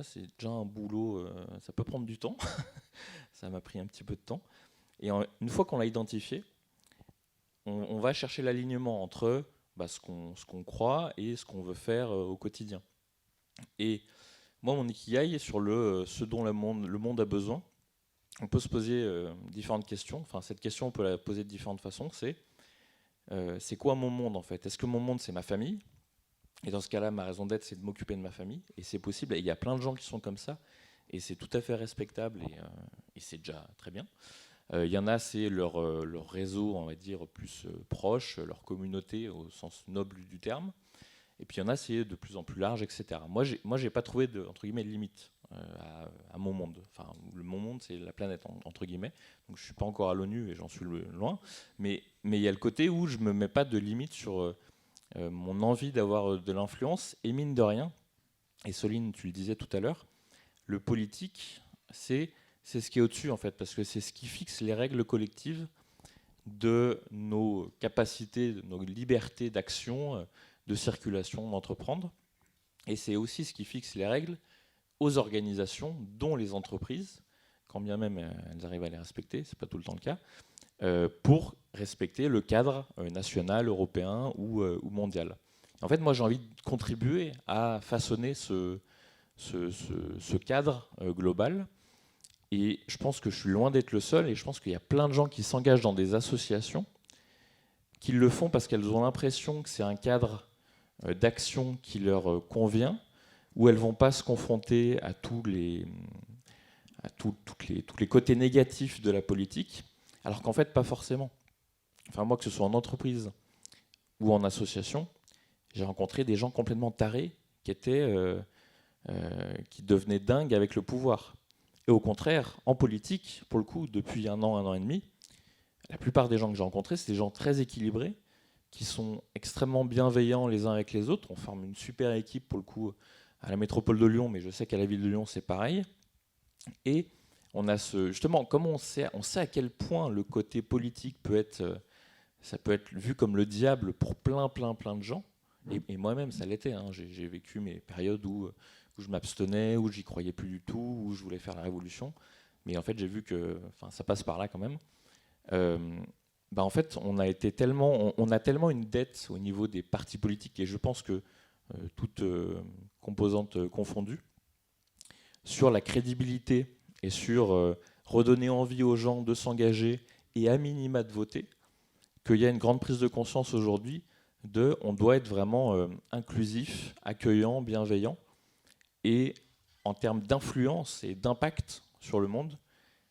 c'est déjà un boulot, ça peut prendre du temps. Ça m'a pris un petit peu de temps. Et une fois qu'on l'a identifié, on va chercher l'alignement entre ce qu'on croit et ce qu'on veut faire au quotidien. Et moi, mon ikigai, sur ce dont le monde a besoin, on peut se poser différentes questions. Enfin, cette question, on peut la poser de différentes façons. C'est quoi mon monde, en fait? Est-ce que mon monde, c'est ma famille? Et dans ce cas-là, ma raison d'être, c'est de m'occuper de ma famille. Et c'est possible. Et il y a plein de gens qui sont comme ça. Et c'est tout à fait respectable. Et c'est déjà très bien. Il y en a, c'est leur réseau, on va dire, plus proche, leur communauté au sens noble du terme. Et puis il y en a, c'est de plus en plus large, etc. Moi, j'ai pas trouvé entre guillemets, de limite à mon monde. Enfin, mon monde, c'est la planète, entre guillemets. Donc je suis pas encore à l'ONU et j'en suis loin. Mais il y a le côté où je me mets pas de limite sur mon envie d'avoir de l'influence. Et mine de rien, et Soline, tu le disais tout à l'heure, le politique, c'est ce qui est au-dessus, en fait, parce que c'est ce qui fixe les règles collectives de nos capacités, de nos libertés d'action, de circulation, d'entreprendre. Et c'est aussi ce qui fixe les règles aux organisations, dont les entreprises, quand bien même elles arrivent à les respecter, c'est pas tout le temps le cas, pour respecter le cadre national, européen ou mondial. En fait, moi, j'ai envie de contribuer à façonner ce cadre global. Et je pense que je suis loin d'être le seul, et je pense qu'il y a plein de gens qui s'engagent dans des associations, qui le font parce qu'elles ont l'impression que c'est un cadre d'action qui leur convient, où elles ne vont pas se confronter à tous les côtés négatifs de la politique, alors qu'en fait, pas forcément. Enfin, moi, que ce soit en entreprise ou en association, j'ai rencontré des gens complètement tarés qui devenaient dingues avec le pouvoir. Et au contraire, en politique, pour le coup, depuis un an et demi, la plupart des gens que j'ai rencontrés, c'est des gens très équilibrés, qui sont extrêmement bienveillants les uns avec les autres. On forme une super équipe, pour le coup, à la métropole de Lyon, mais je sais qu'à la ville de Lyon, c'est pareil. Et on a justement, comme on sait à quel point le côté politique ça peut être vu comme le diable pour plein de gens. Et moi-même, ça l'était. J'ai vécu mes périodes où je m'abstenais, où j'y croyais plus du tout, où je voulais faire la révolution. Mais en fait, j'ai vu que ça passe par là quand même. En fait, on a tellement une dette au niveau des partis politiques, et je pense que toutes composantes confondues, sur la crédibilité et sur redonner envie aux gens de s'engager et à minima de voter, qu'il y a une grande prise de conscience aujourd'hui on doit être vraiment inclusif, accueillant, bienveillant. Et en termes d'influence et d'impact sur le monde,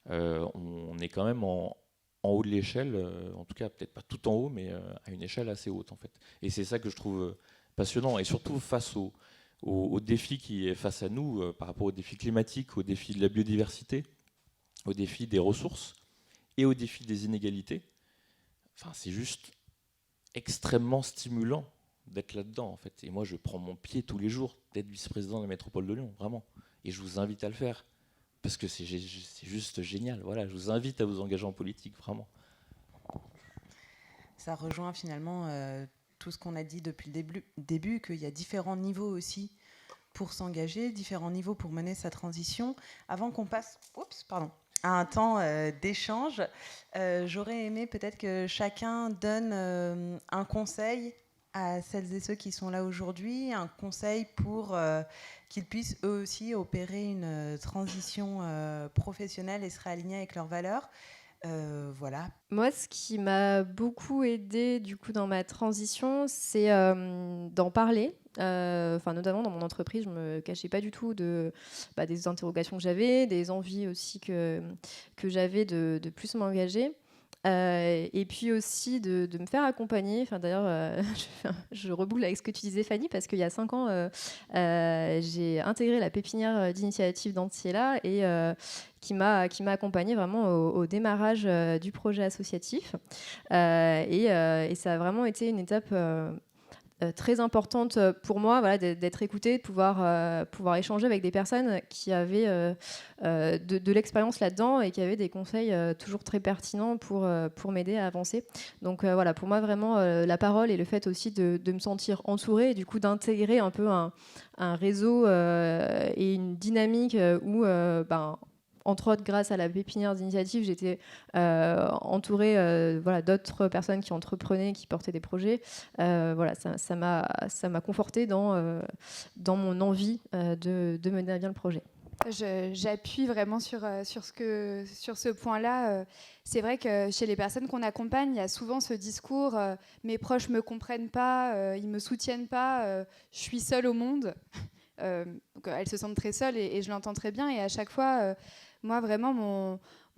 on est quand même en haut de l'échelle, en tout cas peut-être pas tout en haut, mais à une échelle assez haute en fait. Et c'est ça que je trouve passionnant, et surtout face aux défis qui est face à nous, par rapport aux défis climatiques, aux défis de la biodiversité, aux défis des ressources et aux défis des inégalités. Enfin, c'est juste extrêmement stimulant d'être là-dedans en fait. Et moi, je prends mon pied tous les jours d'être vice-président de la métropole de Lyon, vraiment. Et je vous invite à le faire. Parce que c'est juste génial. Voilà, je vous invite à vous engager en politique, vraiment. Ça rejoint finalement tout ce qu'on a dit depuis le début, qu'il y a différents niveaux aussi pour s'engager, différents niveaux pour mener sa transition. Avant qu'on passe à un temps d'échange, j'aurais aimé peut-être que chacun donne un conseil à celles et ceux qui sont là aujourd'hui, un conseil pour qu'ils puissent eux aussi opérer une transition professionnelle et se réaligner avec leurs valeurs. Voilà. Moi, ce qui m'a beaucoup aidée du coup dans ma transition, c'est d'en parler. Notamment dans mon entreprise, je me cachais pas du tout des interrogations que j'avais, des envies aussi que j'avais de plus m'engager. Et puis aussi de me faire accompagner. Enfin, d'ailleurs, je reboule avec ce que tu disais, Fanny, parce qu'il y a 5 ans, j'ai intégré la pépinière d'initiative d'Antiella et qui m'a accompagnée vraiment au démarrage du projet associatif. Et ça a vraiment été une étape très importante pour moi, voilà, d'être écoutée, de pouvoir échanger avec des personnes qui avaient de l'expérience là-dedans et qui avaient des conseils toujours très pertinents pour m'aider à avancer. Donc voilà, pour moi vraiment la parole et le fait aussi de me sentir entourée et du coup d'intégrer un peu un réseau et une dynamique où entre autres, grâce à la pépinière d'initiative, j'étais entourée d'autres personnes qui entreprenaient, qui portaient des projets. Ça m'a confortée dans mon envie de mener à bien le projet. J'appuie vraiment sur ce point-là. C'est vrai que chez les personnes qu'on accompagne, il y a souvent ce discours mes proches ne me comprennent pas, ils ne me soutiennent pas, je suis seule au monde. Donc, elles se sentent très seules et je l'entends très bien. Et à chaque fois, moi, vraiment,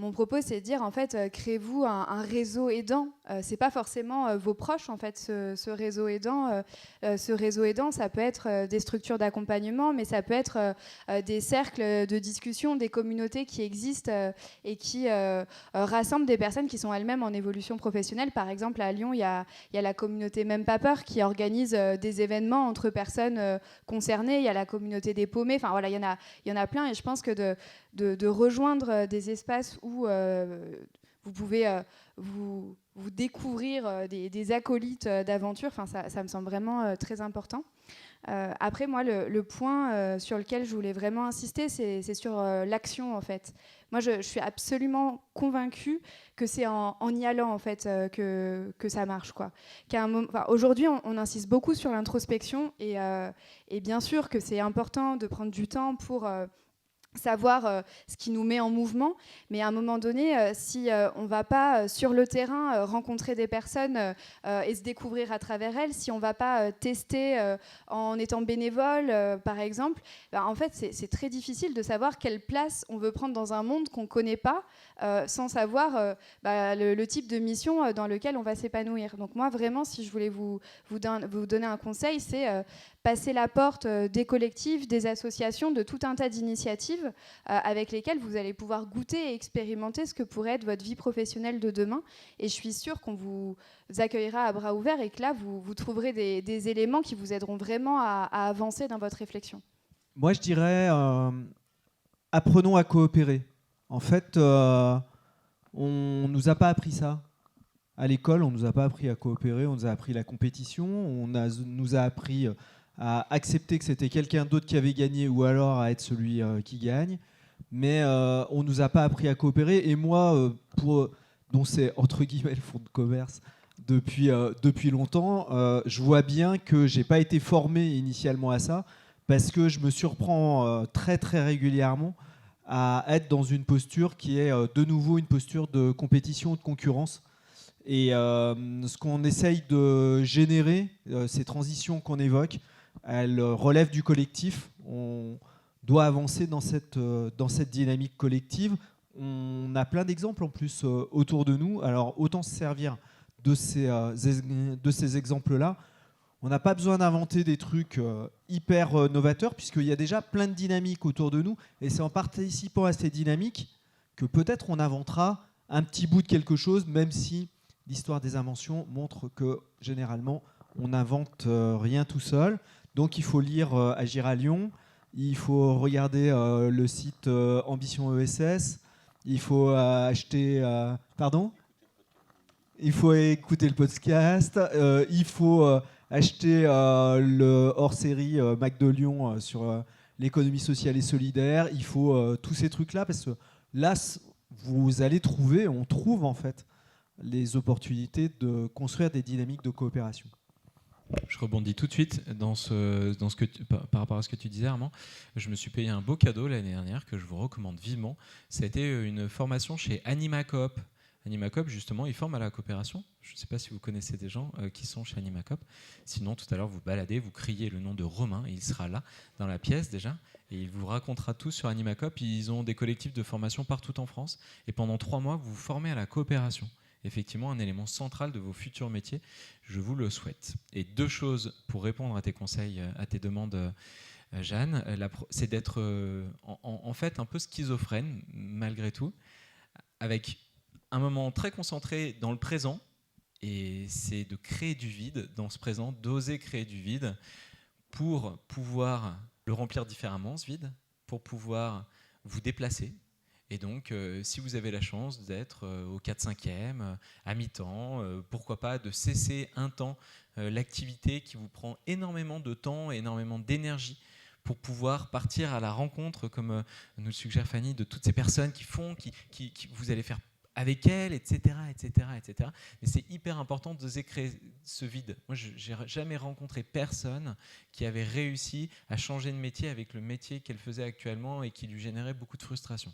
mon propos, c'est de dire, en fait, créez-vous un réseau aidant. C'est pas forcément vos proches, en fait, ce réseau aidant. Ce réseau aidant, ça peut être des structures d'accompagnement, mais ça peut être des cercles de discussion, des communautés qui existent et qui rassemblent des personnes qui sont elles-mêmes en évolution professionnelle. Par exemple, à Lyon, il y a la communauté Même pas peur qui organise des événements entre personnes concernées. Il y a la communauté des paumés. Enfin, voilà, il y en a plein. Et je pense que de rejoindre des espaces où vous pouvez vous découvrir des acolytes d'aventure, ça me semble vraiment très important. Après, moi, le point sur lequel je voulais vraiment insister, c'est sur l'action, en fait. Moi, je suis absolument convaincue que c'est en y allant, en fait, que ça marche, quoi. Aujourd'hui, on insiste beaucoup sur l'introspection et bien sûr que c'est important de prendre du temps pour savoir ce qui nous met en mouvement, mais à un moment donné, si on ne va pas sur le terrain rencontrer des personnes et se découvrir à travers elles, si on ne va pas tester en étant bénévole, par exemple, en fait, c'est très difficile de savoir quelle place on veut prendre dans un monde qu'on ne connaît pas, sans savoir le type de mission dans lequel on va s'épanouir. Donc moi, vraiment, si je voulais vous donner un conseil, c'est passer la porte des collectifs, des associations, de tout un tas d'initiatives avec lesquelles vous allez pouvoir goûter et expérimenter ce que pourrait être votre vie professionnelle de demain. Et je suis sûre qu'on vous accueillera à bras ouverts et que là, vous trouverez des éléments qui vous aideront vraiment à avancer dans votre réflexion. Moi, je dirais, apprenons à coopérer. En fait, on ne nous a pas appris ça. À l'école, on ne nous a pas appris à coopérer, on nous a appris la compétition, nous a appris à accepter que c'était quelqu'un d'autre qui avait gagné ou alors à être celui qui gagne. Mais on ne nous a pas appris à coopérer. Et moi, dont c'est entre guillemets le fonds de commerce depuis longtemps, je vois bien que je n'ai pas été formé initialement à ça parce que je me surprends très très régulièrement à être dans une posture qui est de nouveau une posture de compétition ou de concurrence. Et ce qu'on essaye de générer, ces transitions qu'on évoque, elles relèvent du collectif. On doit avancer dans cette dynamique collective. On a plein d'exemples en plus autour de nous. Alors autant se servir de ces exemples-là. On n'a pas besoin d'inventer des trucs hyper novateurs, puisqu'il y a déjà plein de dynamiques autour de nous. Et c'est en participant à ces dynamiques que peut-être on inventera un petit bout de quelque chose, même si l'histoire des inventions montre que généralement on n'invente rien tout seul. Donc il faut lire Agir à Lyon, il faut regarder le site Ambition ESS, il faut acheter... pardon ? Il faut écouter le podcast, il faut acheter le hors-série Mac de Lyon sur l'économie sociale et solidaire, il faut tous ces trucs-là, parce que là, vous allez trouver, on trouve en fait, les opportunités de construire des dynamiques de coopération. Je rebondis tout de suite par rapport à ce que tu disais, Armand. Je me suis payé un beau cadeau l'année dernière que je vous recommande vivement. Ça a été une formation chez AnimaCoop. AnimaCoop, justement, ils forment à la coopération. Je ne sais pas si vous connaissez des gens qui sont chez AnimaCoop. Sinon, tout à l'heure, vous baladez, vous criez le nom de Romain, et il sera là, dans la pièce déjà, et il vous racontera tout sur AnimaCoop. Ils ont des collectifs de formation partout en France, et pendant 3 mois, vous vous formez à la coopération. Effectivement, un élément central de vos futurs métiers, je vous le souhaite. Et 2 choses pour répondre à tes conseils, à tes demandes, Jeanne. C'est d'être en fait un peu schizophrène, malgré tout, avec un moment très concentré dans le présent, et c'est de créer du vide dans ce présent, d'oser créer du vide pour pouvoir le remplir différemment, ce vide, pour pouvoir vous déplacer. Et donc, si vous avez la chance d'être au 4/5e, à mi-temps, pourquoi pas de cesser un temps l'activité qui vous prend énormément de temps et énormément d'énergie pour pouvoir partir à la rencontre, comme nous le suggère Fanny, de toutes ces personnes qui vous allez faire avec elles, etc., etc., etc. Mais c'est hyper important d'oser créer ce vide. Moi, je n'ai jamais rencontré personne qui avait réussi à changer de métier avec le métier qu'elle faisait actuellement et qui lui générait beaucoup de frustration.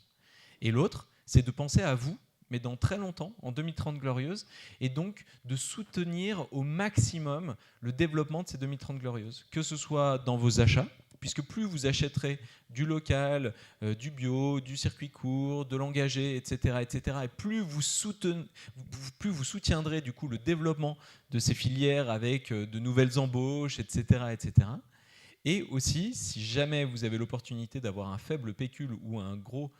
Et l'autre, c'est de penser à vous, mais dans très longtemps, en 2030 glorieuse, et donc de soutenir au maximum le développement de ces 2030 glorieuses, que ce soit dans vos achats, puisque plus vous achèterez du local, du bio, du circuit court, de l'engagé, etc., etc., et plus vous soutiendrez du coup le développement de ces filières avec de nouvelles embauches, etc., etc. Et aussi, si jamais vous avez l'opportunité d'avoir un faible pécule ou un gros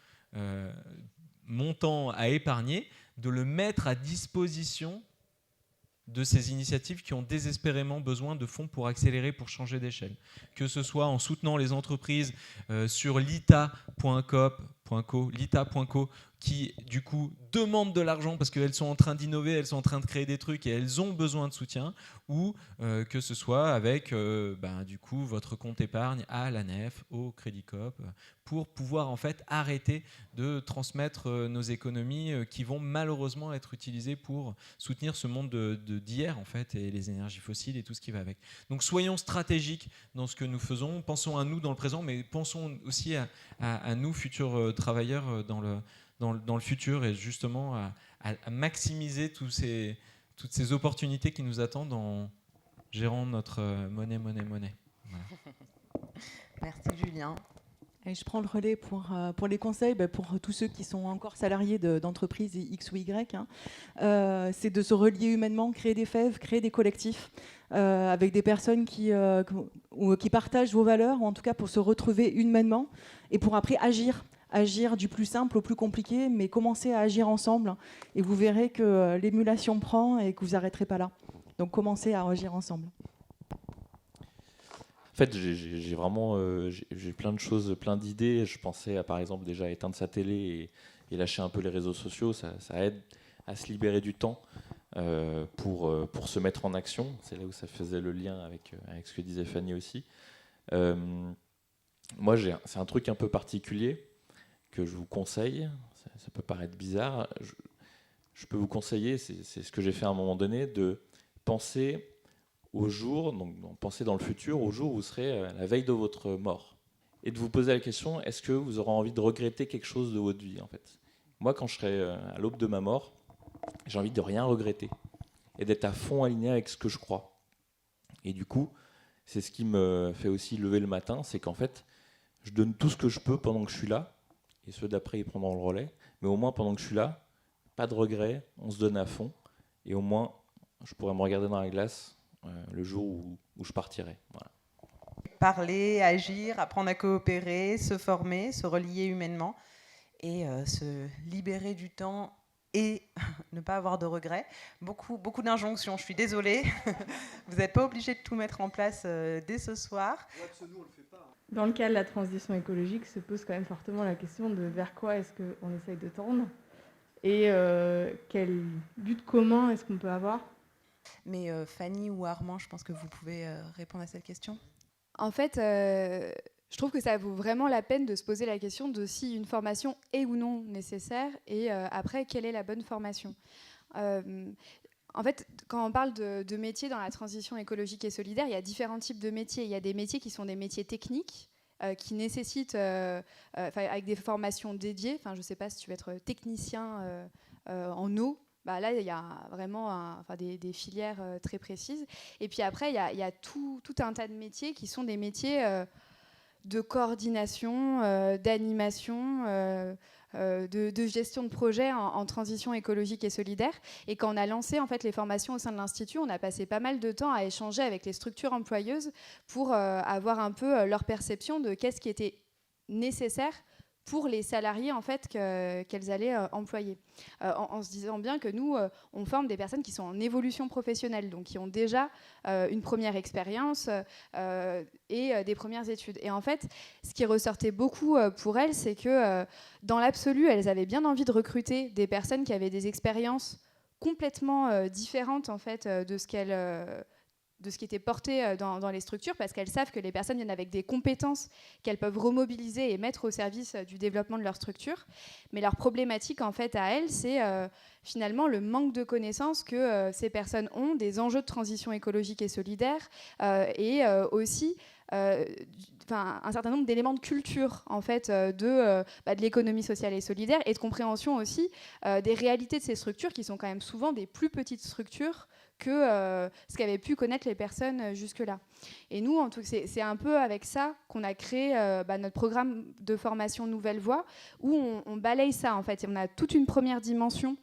montant à épargner, de le mettre à disposition de ces initiatives qui ont désespérément besoin de fonds pour accélérer, pour changer d'échelle. Que ce soit en soutenant les entreprises sur lita.co, qui du coup demandent de l'argent parce qu'elles sont en train d'innover, elles sont en train de créer des trucs et elles ont besoin de soutien, ou que ce soit avec du coup votre compte épargne à la Nef, au Crédit Coop, pour pouvoir en fait arrêter de transmettre nos économies qui vont malheureusement être utilisées pour soutenir ce monde d'hier en fait, et les énergies fossiles et tout ce qui va avec. Donc soyons stratégiques dans ce que nous faisons, pensons à nous dans le présent, mais pensons aussi à nous futurs travailleurs dans le futur, et justement à maximiser toutes ces opportunités qui nous attendent en gérant notre monnaie. Voilà. Merci Julien. Et je prends le relais pour les conseils, pour tous ceux qui sont encore salariés d'entreprises X ou Y. C'est de se relier humainement, créer des fèves, créer des collectifs avec des personnes qui partagent vos valeurs, ou en tout cas pour se retrouver humainement et pour après agir du plus simple au plus compliqué, mais commencer à agir ensemble. Et vous verrez que l'émulation prend et que vous n'arrêterez pas là. Donc commencez à agir ensemble. En fait, j'ai vraiment j'ai plein de choses, plein d'idées. Je pensais à, par exemple, déjà éteindre sa télé et lâcher un peu les réseaux sociaux. Ça aide à se libérer du temps pour se mettre en action. C'est là où ça faisait le lien avec ce que disait Fanny aussi. Moi, c'est un truc un peu particulier que je vous conseille. Ça peut paraître bizarre. Je peux vous conseiller, c'est ce que j'ai fait à un moment donné, de penser au jour, donc pensez dans le futur, au jour où vous serez à la veille de votre mort. Et de vous poser la question, est-ce que vous aurez envie de regretter quelque chose de votre vie en fait ? Moi, quand je serai à l'aube de ma mort, j'ai envie de rien regretter. et d'être à fond aligné avec ce que je crois. Et du coup, c'est ce qui me fait aussi lever le matin, c'est qu'en fait, je donne tout ce que je peux pendant que je suis là, et ceux d'après, ils prendront le relais, mais au moins pendant que je suis là, pas de regrets, on se donne à fond, et au moins, je pourrais me regarder dans la glace le jour où je partirai. Voilà. Parler, agir, apprendre à coopérer, se former, se relier humainement et se libérer du temps et ne pas avoir de regrets. Beaucoup d'injonctions, je suis désolée. Vous n'êtes pas obligé de tout mettre en place dès ce soir. Dans le cas de la transition écologique, se pose quand même fortement la question de vers quoi est-ce qu'on essaye de tendre et quel but commun est-ce qu'on peut avoir. Mais Fanny ou Armand, je pense que vous pouvez répondre à cette question. En fait, je trouve que ça vaut vraiment la peine de se poser la question de si une formation est ou non nécessaire et après, quelle est la bonne formation. En fait, quand on parle de métiers dans la transition écologique et solidaire, il y a différents types de métiers. Il y a des métiers qui sont des métiers techniques, qui nécessitent, avec des formations dédiées, je ne sais pas si tu veux être technicien en eau, là, il y a vraiment des filières très précises. Et puis après, il y a tout un tas de métiers qui sont des métiers de coordination, d'animation, de gestion de projet en transition écologique et solidaire. Et quand on a lancé en fait, les formations au sein de l'Institut, on a passé pas mal de temps à échanger avec les structures employeuses pour avoir un peu leur perception de qu'est-ce qui était nécessaire pour les salariés en fait, qu'elles allaient employer. En se disant bien que nous, on forme des personnes qui sont en évolution professionnelle, donc qui ont déjà une première expérience et des premières études. Et en fait, ce qui ressortait beaucoup pour elles, c'est que dans l'absolu, elles avaient bien envie de recruter des personnes qui avaient des expériences complètement différentes en fait, de ce qui était porté dans les structures, parce qu'elles savent que les personnes viennent avec des compétences qu'elles peuvent remobiliser et mettre au service du développement de leur structure. Mais leur problématique, en fait, à elles, c'est finalement le manque de connaissances que ces personnes ont des enjeux de transition écologique et solidaire et aussi un certain nombre d'éléments de culture en fait, de l'économie sociale et solidaire et de compréhension aussi des réalités de ces structures qui sont quand même souvent des plus petites structures que ce qu'avaient pu connaître les personnes jusque-là. Et nous, en tout cas, c'est un peu avec ça qu'on a créé notre programme de formation Nouvelle Voie, où on balaye ça, en fait. Et on a toute une première dimension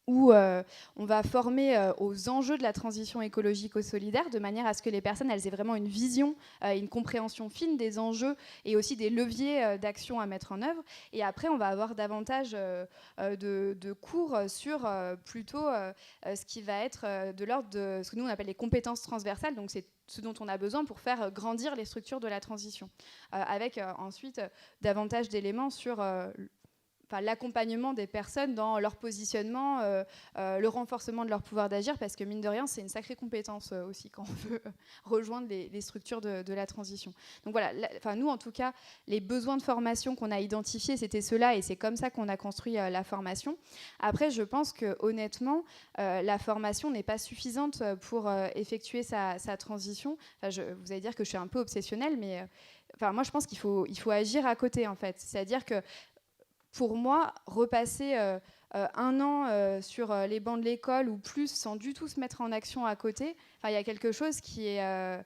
où on va former aux enjeux de la transition écologique ou solidaire, de manière à ce que les personnes elles aient vraiment une vision, une compréhension fine des enjeux et aussi des leviers d'action à mettre en œuvre. Et après, on va avoir davantage de cours sur plutôt ce qui va être de l'ordre de ce que nous on appelle les compétences transversales. Donc c'est ce dont on a besoin pour faire grandir les structures de la transition, avec ensuite davantage d'éléments sur l'accompagnement des personnes dans leur positionnement, le renforcement de leur pouvoir d'agir, parce que mine de rien, c'est une sacrée compétence aussi quand on veut rejoindre les structures de la transition. Donc voilà, nous en tout cas, les besoins de formation qu'on a identifiés, c'était ceux-là, et c'est comme ça qu'on a construit la formation. Après, je pense que honnêtement, la formation n'est pas suffisante pour effectuer sa transition. Vous allez dire que je suis un peu obsessionnelle, mais moi je pense qu'il faut agir à côté en fait. C'est-à-dire que pour moi, repasser un an sur les bancs de l'école ou plus sans du tout se mettre en action à côté, il y a quelque chose qui est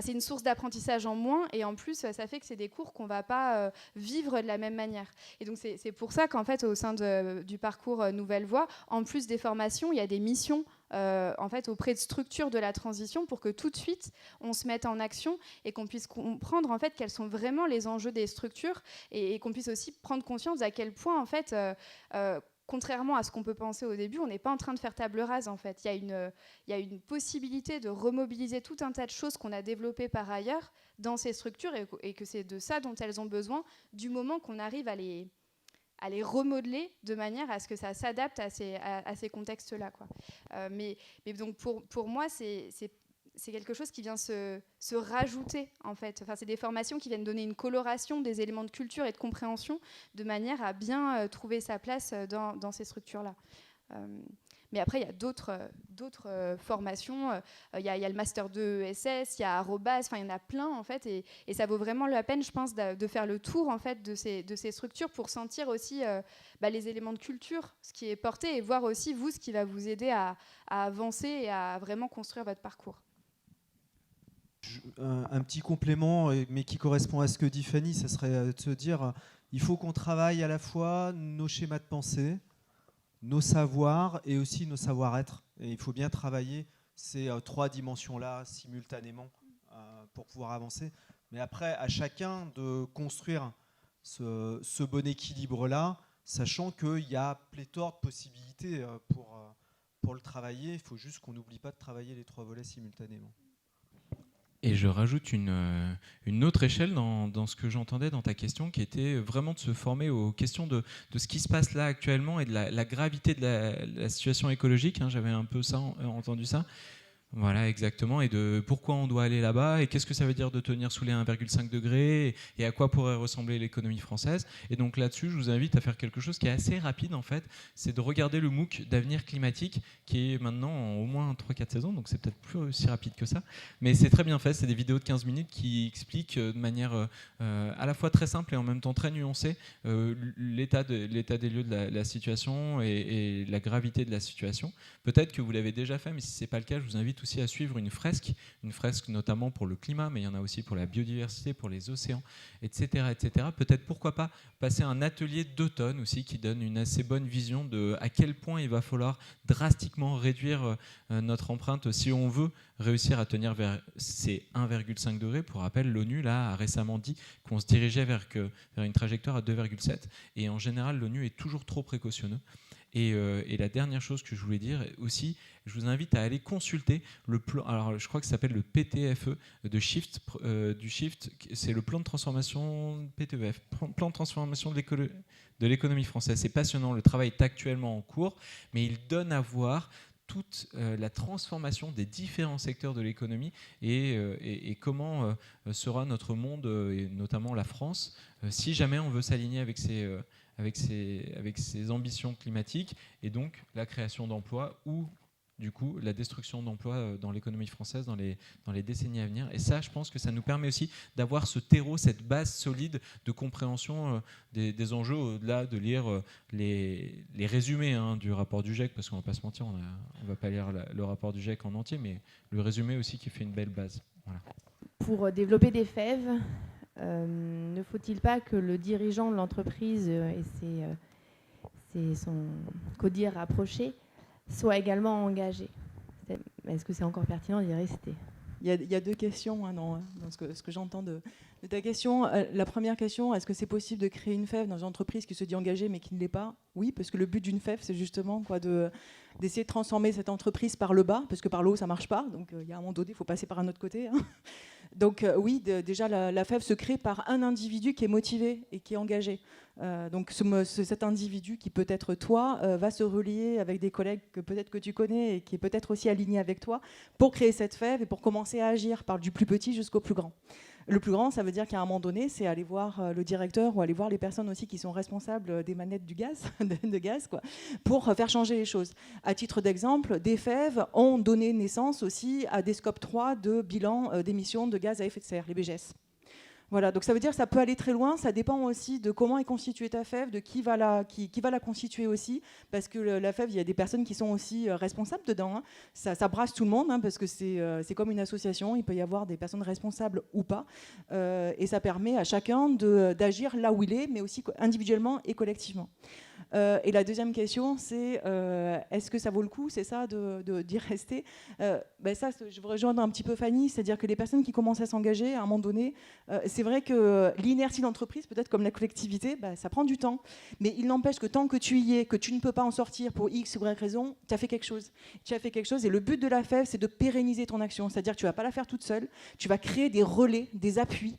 c'est une source d'apprentissage en moins, et en plus, ça fait que c'est des cours qu'on ne va pas vivre de la même manière. Et donc, c'est pour ça qu'en fait, au sein du parcours Nouvelle Voie, en plus des formations, il y a des missions en fait, auprès de structures de la transition pour que tout de suite, on se mette en action et qu'on puisse comprendre en fait, quels sont vraiment les enjeux des structures et qu'on puisse aussi prendre conscience à quel point, en fait, contrairement à ce qu'on peut penser au début, on n'est pas en train de faire table rase en fait. Il y a une possibilité de remobiliser tout un tas de choses qu'on a développées par ailleurs dans ces structures et que c'est de ça dont elles ont besoin du moment qu'on arrive à les remodeler de manière à ce que ça s'adapte à ces contextes-là, quoi. Mais donc pour moi, c'est quelque chose qui vient se rajouter, en fait. C'est des formations qui viennent donner une coloration des éléments de culture et de compréhension de manière à bien trouver sa place dans ces structures-là. Mais après, il y a d'autres formations. Il y a le Master 2 ESS, il y a Arrobas, enfin, il y en a plein, en fait. Et ça vaut vraiment la peine, je pense, de faire le tour, en fait, de ces structures pour sentir aussi les éléments de culture, ce qui est porté, et voir aussi, vous, ce qui va vous aider à avancer et à vraiment construire votre parcours. Un petit complément, mais qui correspond à ce que dit Fanny, ça serait de se dire il faut qu'on travaille à la fois nos schémas de pensée, nos savoirs et aussi nos savoir-être. Et il faut bien travailler ces 3 dimensions-là simultanément pour pouvoir avancer. Mais après, à chacun de construire ce bon équilibre-là, sachant qu'il y a pléthore de possibilités pour le travailler. Il faut juste qu'on n'oublie pas de travailler les 3 volets simultanément. Et je rajoute une autre échelle dans ce que j'entendais dans ta question, qui était vraiment de se former aux questions de ce qui se passe là actuellement et de la gravité de la situation écologique. J'avais un peu entendu ça. Voilà, exactement. Et de pourquoi on doit aller là-bas et qu'est-ce que ça veut dire de tenir sous les 1,5 degrés et à quoi pourrait ressembler l'économie française. Et donc là-dessus, je vous invite à faire quelque chose qui est assez rapide en fait. C'est de regarder le MOOC d'avenir climatique qui est maintenant en au moins 3-4 saisons, donc c'est peut-être plus si rapide que ça. Mais c'est très bien fait. C'est des vidéos de 15 minutes qui expliquent de manière à la fois très simple et en même temps très nuancée l'état des lieux de la situation et la gravité de la situation. Peut-être que vous l'avez déjà fait, mais si ce n'est pas le cas, je vous invite aussi à suivre une fresque notamment pour le climat, mais il y en a aussi pour la biodiversité, pour les océans, etc. etc. Peut-être, pourquoi pas, passer un atelier d'automne aussi qui donne une assez bonne vision de à quel point il va falloir drastiquement réduire notre empreinte si on veut réussir à tenir vers ces 1,5 degrés. Pour rappel, l'ONU là, a récemment dit qu'on se dirigeait vers une trajectoire à 2,7 et en général, l'ONU est toujours trop précautionneux. Et la dernière chose que je voulais dire aussi, je vous invite à aller consulter le plan. Alors, je crois que ça s'appelle le PTFE de Shift, du Shift. C'est le plan de transformation PTEF, plan de transformation de l'économie française. C'est passionnant. Le travail est actuellement en cours, mais il donne à voir toute la transformation des différents secteurs de l'économie et comment sera notre monde, et notamment la France, si jamais on veut s'aligner avec ses ambitions climatiques et donc la création d'emplois ou du coup la destruction d'emplois dans l'économie française dans les décennies à venir. Et ça, je pense que ça nous permet aussi d'avoir ce terreau, cette base solide de compréhension des enjeux, au-delà de lire les résumés du rapport du GIEC, parce qu'on ne va pas se mentir, on ne va pas lire le rapport du GIEC en entier, mais le résumé aussi qui fait une belle base. Voilà. Pour développer des fèves, ne faut-il pas que le dirigeant de l'entreprise et son codir rapproché soit également engagé? Est-ce que c'est encore pertinent d'y rester? Il y a 2 questions dans ce que j'entends de ta question. La première question, est-ce que c'est possible de créer une fève dans une entreprise qui se dit engagée mais qui ne l'est pas? Oui, parce que le but d'une fève, c'est justement d'essayer de transformer cette entreprise par le bas, parce que par le haut, ça ne marche pas. Donc il y a un moment donné, il faut passer par un autre côté. Donc oui, déjà, la fève se crée par un individu qui est motivé et qui est engagé. Donc cet individu, qui peut être toi, va se relier avec des collègues que peut-être que tu connais et qui est peut-être aussi aligné avec toi pour créer cette fève et pour commencer à agir par du plus petit jusqu'au plus grand. Le plus grand, ça veut dire qu'à un moment donné, c'est aller voir le directeur ou aller voir les personnes aussi qui sont responsables des manettes du gaz, de gaz, quoi, pour faire changer les choses. À titre d'exemple, des fèves ont donné naissance aussi à des scopes 3 de bilan d'émissions de gaz à effet de serre, les BGS. Voilà, donc ça veut dire que ça peut aller très loin, ça dépend aussi de comment est constituée ta fève, de qui va la constituer aussi, parce que la fève, il y a des personnes qui sont aussi responsables dedans, ça brasse tout le monde, parce que c'est comme une association, il peut y avoir des personnes responsables ou pas, et ça permet à chacun d'agir là où il est, mais aussi individuellement et collectivement. Et la deuxième question, c'est est-ce que ça vaut le coup, c'est ça, d'y rester? Ça, je vous rejoins un petit peu Fanny, c'est-à-dire que les personnes qui commencent à s'engager, à un moment donné, c'est vrai que l'inertie d'entreprise, peut-être comme la collectivité, ça prend du temps. Mais il n'empêche que tant que tu y es, que tu ne peux pas en sortir pour X ou Y raison, tu as fait quelque chose. Tu as fait quelque chose et le but de la fève, c'est de pérenniser ton action. C'est-à-dire que tu ne vas pas la faire toute seule, tu vas créer des relais, des appuis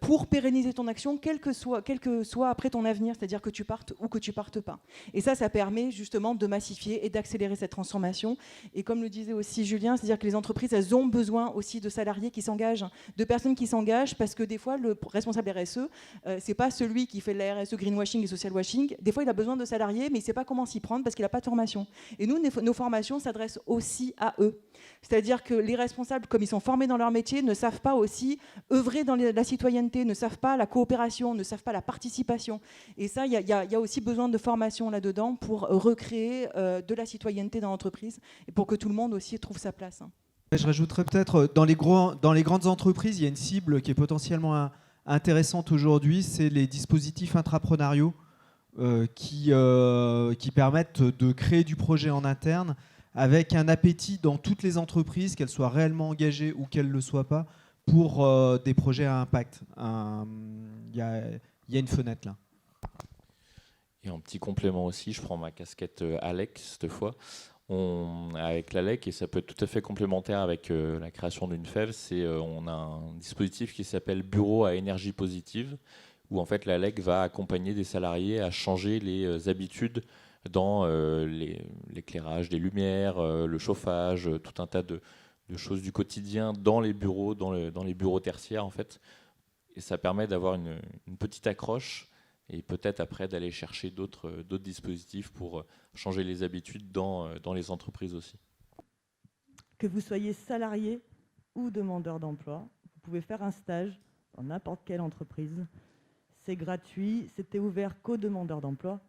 pour pérenniser ton action, quel que soit après ton avenir, c'est-à-dire que tu partes ou que tu partes pas. Et ça permet justement de massifier et d'accélérer cette transformation. Et comme le disait aussi Julien, c'est-à-dire que les entreprises, elles ont besoin aussi de salariés qui s'engagent, de personnes qui s'engagent, parce que des fois, le responsable RSE, c'est pas celui qui fait de la RSE greenwashing et social washing. Des fois, il a besoin de salariés, mais il sait pas comment s'y prendre parce qu'il n'a pas de formation. Et nous, nos formations s'adressent aussi à eux. C'est-à-dire que les responsables, comme ils sont formés dans leur métier, ne savent pas aussi œuvrer dans la citoyenneté, ne savent pas la coopération, ne savent pas la participation. Et ça, il y a aussi besoin de formation là-dedans pour recréer de la citoyenneté dans l'entreprise et pour que tout le monde aussi trouve sa place. Je rajouterais peut-être, dans les grandes entreprises, il y a une cible qui est potentiellement intéressante aujourd'hui, c'est les dispositifs intrapreneuriaux qui permettent de créer du projet en interne avec un appétit dans toutes les entreprises, qu'elles soient réellement engagées ou qu'elles ne le soient pas, pour des projets à impact. Il y a une fenêtre là. Et en petit complément aussi, je prends ma casquette ALEC cette fois. Avec l'ALEC, et ça peut être tout à fait complémentaire avec la création d'une FEV, on a un dispositif qui s'appelle Bureau à énergie positive, où en fait l'ALEC va accompagner des salariés à changer les habitudes dans l'éclairage des lumières, le chauffage, tout un tas de choses du quotidien dans les bureaux, dans les bureaux tertiaires en fait. Et ça permet d'avoir une petite accroche et peut-être après d'aller chercher d'autres dispositifs pour changer les habitudes dans les entreprises aussi. Que vous soyez salarié ou demandeur d'emploi, vous pouvez faire un stage dans n'importe quelle entreprise. C'est gratuit, c'était ouvert qu'aux demandeurs d'emploi.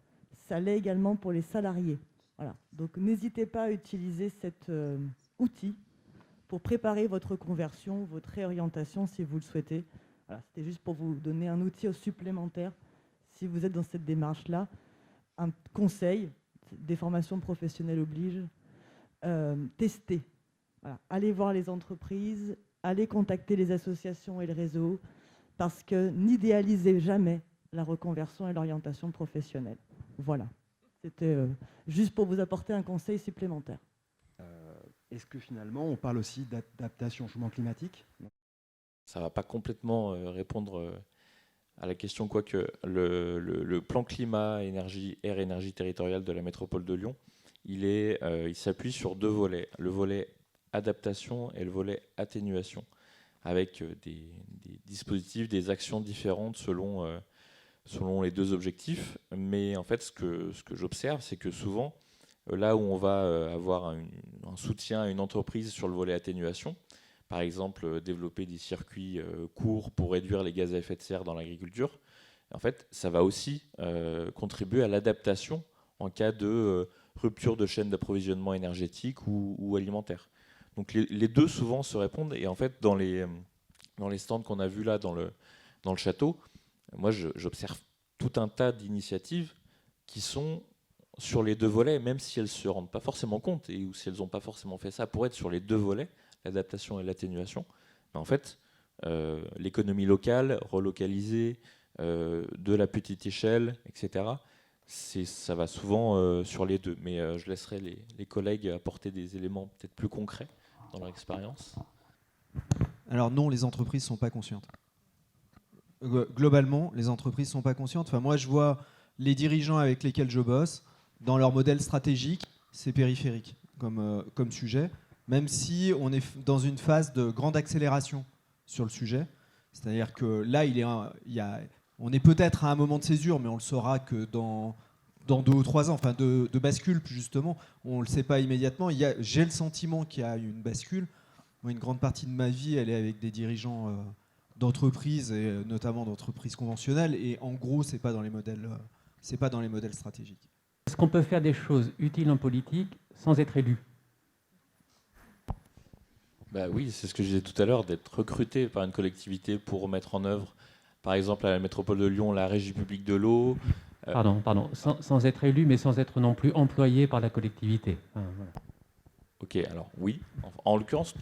Ça l'est également pour les salariés. Voilà. Donc n'hésitez pas à utiliser cet outil pour préparer votre conversion, votre réorientation si vous le souhaitez. Voilà, c'était juste pour vous donner un outil supplémentaire si vous êtes dans cette démarche-là. Un conseil, des formations professionnelles obligent, testez. Voilà. Allez voir les entreprises, allez contacter les associations et le réseau, parce que n'idéalisez jamais la reconversion et l'orientation professionnelle. Voilà, c'était juste pour vous apporter un conseil supplémentaire. Est-ce que finalement on parle aussi d'adaptation au changement climatique ? Ça ne va pas complètement répondre à la question, quoique le plan climat, énergie, air, énergie territoriale de la métropole de Lyon, il s'appuie sur deux volets, le volet adaptation et le volet atténuation, avec des dispositifs, des actions différentes selon les deux objectifs. Mais en fait, ce que j'observe, c'est que souvent, là où on va avoir un soutien à une entreprise sur le volet atténuation, par exemple développer des circuits courts pour réduire les gaz à effet de serre dans l'agriculture, en fait, ça va aussi contribuer à l'adaptation en cas de rupture de chaîne d'approvisionnement énergétique ou alimentaire. Donc les deux souvent se répondent, et en fait, dans les stands qu'on a vus là dans le château, moi j'observe tout un tas d'initiatives qui sont sur les deux volets, même si elles ne se rendent pas forcément compte, ou si elles n'ont pas forcément fait ça pour être sur les deux volets, l'adaptation et l'atténuation. Mais en fait, l'économie locale, relocalisée, de la petite échelle, etc., ça va souvent sur les deux. Mais je laisserai les collègues apporter des éléments peut-être plus concrets dans leur expérience. Alors non, les entreprises ne sont pas conscientes. Globalement, les entreprises ne sont pas conscientes. Enfin, moi, je vois les dirigeants avec lesquels je bosse, dans leur modèle stratégique, c'est périphérique comme sujet, même si on est dans une phase de grande accélération sur le sujet. C'est-à-dire que là, on est peut-être à un moment de césure, mais on le saura que dans 2 ou 3 ans, enfin de bascule justement, on ne le sait pas immédiatement. J'ai le sentiment qu'il y a une bascule. Moi, une grande partie de ma vie, elle est avec des dirigeants d'entreprises, et notamment d'entreprises conventionnelles, et en gros, c'est pas dans les modèles stratégiques. Est-ce qu'on peut faire des choses utiles en politique sans être élu ? Bah oui, c'est ce que je disais tout à l'heure, d'être recruté par une collectivité pour mettre en œuvre, par exemple à la métropole de Lyon, la régie publique de l'eau. Pardon, sans être élu, mais sans être non plus employé par la collectivité. Voilà. Ok, alors oui, en l'occurrence,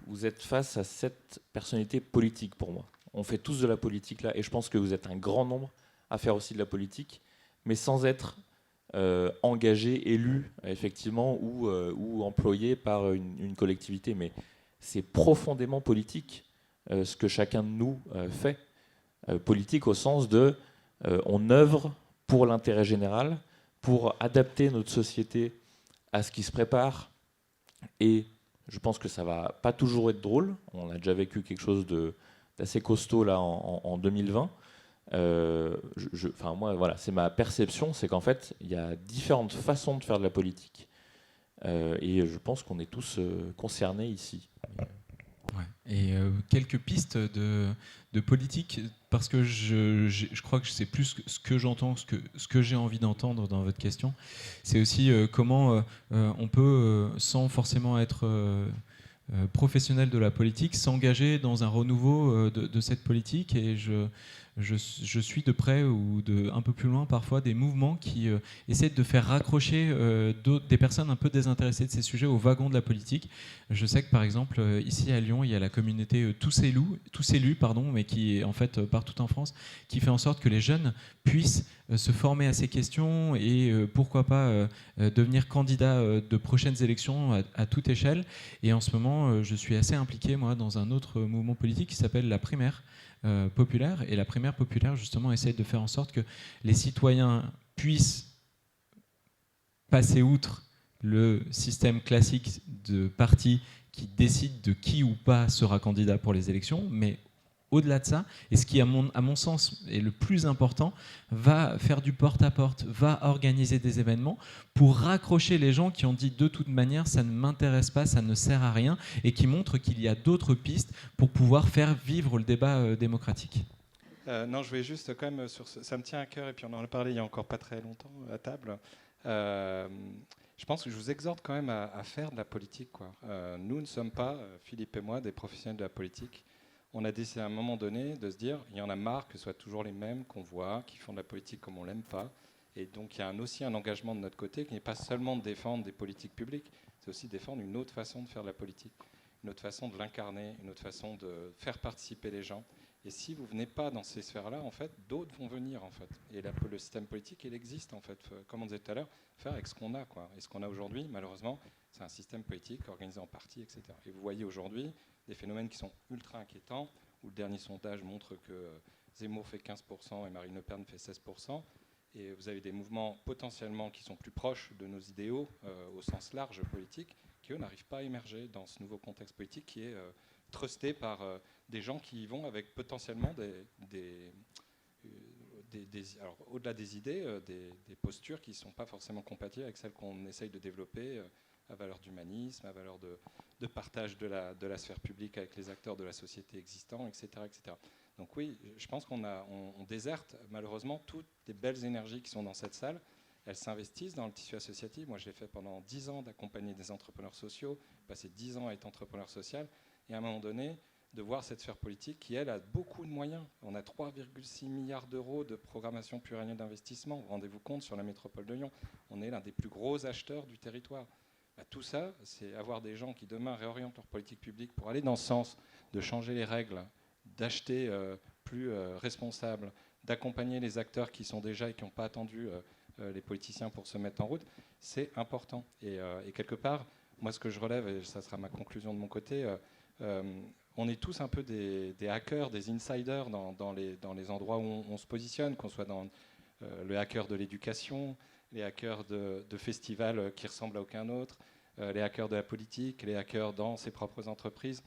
vous êtes face à cette personnalité politique pour moi. On fait tous de la politique là, et je pense que vous êtes un grand nombre à faire aussi de la politique, mais sans être engagé, élu, effectivement, ou employé par une collectivité. Mais c'est profondément politique, ce que chacun de nous fait. Politique au sens de on œuvre pour l'intérêt général, pour adapter notre société à ce qui se prépare. Et je pense que ça va pas toujours être drôle. On a déjà vécu quelque chose d'assez costaud là en 2020. Moi, voilà, c'est ma perception, c'est qu'en fait, il y a différentes façons de faire de la politique. Et je pense qu'on est tous concernés ici. Ouais. Et quelques pistes de politique, parce que je crois que c'est plus ce que j'entends, ce que j'ai envie d'entendre dans votre question. C'est aussi comment on peut, sans forcément être professionnel de la politique, s'engager dans un renouveau de cette politique. Et je suis de près ou un peu plus loin parfois des mouvements qui essaient de faire raccrocher des personnes un peu désintéressées de ces sujets au wagon de la politique. Je sais que par exemple ici à Lyon il y a la communauté Tous élus, mais qui est en fait partout en France, qui fait en sorte que les jeunes puissent se former à ces questions et pourquoi pas devenir candidat de prochaines élections à toute échelle. Et en ce moment je suis assez impliqué moi dans un autre mouvement politique qui s'appelle la Primaire populaire, et la Primaire populaire justement essaie de faire en sorte que les citoyens puissent passer outre le système classique de partis qui décident de qui ou pas sera candidat pour les élections, mais au-delà de ça, et ce qui à mon sens est le plus important, va faire du porte-à-porte, va organiser des événements pour raccrocher les gens qui ont dit de toute manière ça ne m'intéresse pas, ça ne sert à rien, et qui montrent qu'il y a d'autres pistes pour pouvoir faire vivre le débat démocratique. Non, je vais juste quand même, ça me tient à cœur, et puis on en a parlé il y a encore pas très longtemps à table. Je pense que je vous exhorte quand même à faire de la politique, quoi. Nous ne sommes pas, Philippe et moi, des professionnels de la politique. On a décidé à un moment donné de se dire il y en a marre que ce soit toujours les mêmes qu'on voit, qui font de la politique comme on l'aime pas. Et donc il y a aussi un engagement de notre côté qui n'est pas seulement de défendre des politiques publiques, c'est aussi de défendre une autre façon de faire de la politique, une autre façon de l'incarner, une autre façon de faire participer les gens. Et si vous venez pas dans ces sphères-là, en fait, d'autres vont venir, en fait. Et le système politique, il existe, en fait. Comme on disait tout à l'heure, faire avec ce qu'on a, quoi. Et ce qu'on a aujourd'hui, malheureusement, c'est un système politique organisé en partis, etc. Et vous voyez aujourd'hui des phénomènes qui sont ultra inquiétants, où le dernier sondage montre que Zemmour fait 15% et Marine Le Pen fait 16%. Et vous avez des mouvements potentiellement qui sont plus proches de nos idéaux, au sens large politique, qui, eux, n'arrivent pas à émerger dans ce nouveau contexte politique qui est trusté par des gens qui y vont avec potentiellement alors, au-delà des idées, des postures qui ne sont pas forcément compatibles avec celles qu'on essaye de développer à valeur d'humanisme, à valeur de partage de la sphère publique avec les acteurs de la société existants, etc. etc. Donc oui, je pense qu'on déserte malheureusement toutes les belles énergies qui sont dans cette salle. Elles s'investissent dans le tissu associatif. Moi, je l'ai fait pendant 10 ans d'accompagner des entrepreneurs sociaux, passé 10 ans à être entrepreneur social, et à un moment donné, de voir cette sphère politique qui, elle, a beaucoup de moyens. On a 3,6 milliards d'euros de programmation pluriannuelle d'investissement. Rendez-vous compte, sur la métropole de Lyon, on est l'un des plus gros acheteurs du territoire. Tout ça, c'est avoir des gens qui demain réorientent leur politique publique pour aller dans le sens de changer les règles, d'acheter plus responsable, d'accompagner les acteurs qui sont déjà et qui n'ont pas attendu les politiciens pour se mettre en route. C'est important. Et quelque part, moi, ce que je relève, et ça sera ma conclusion de mon côté, on est tous un peu des hackers, des insiders dans les endroits où on se positionne, qu'on soit dans le hacker de l'éducation, les hackers de festivals qui ressemblent à aucun autre, les hackers de la politique, les hackers dans ses propres entreprises.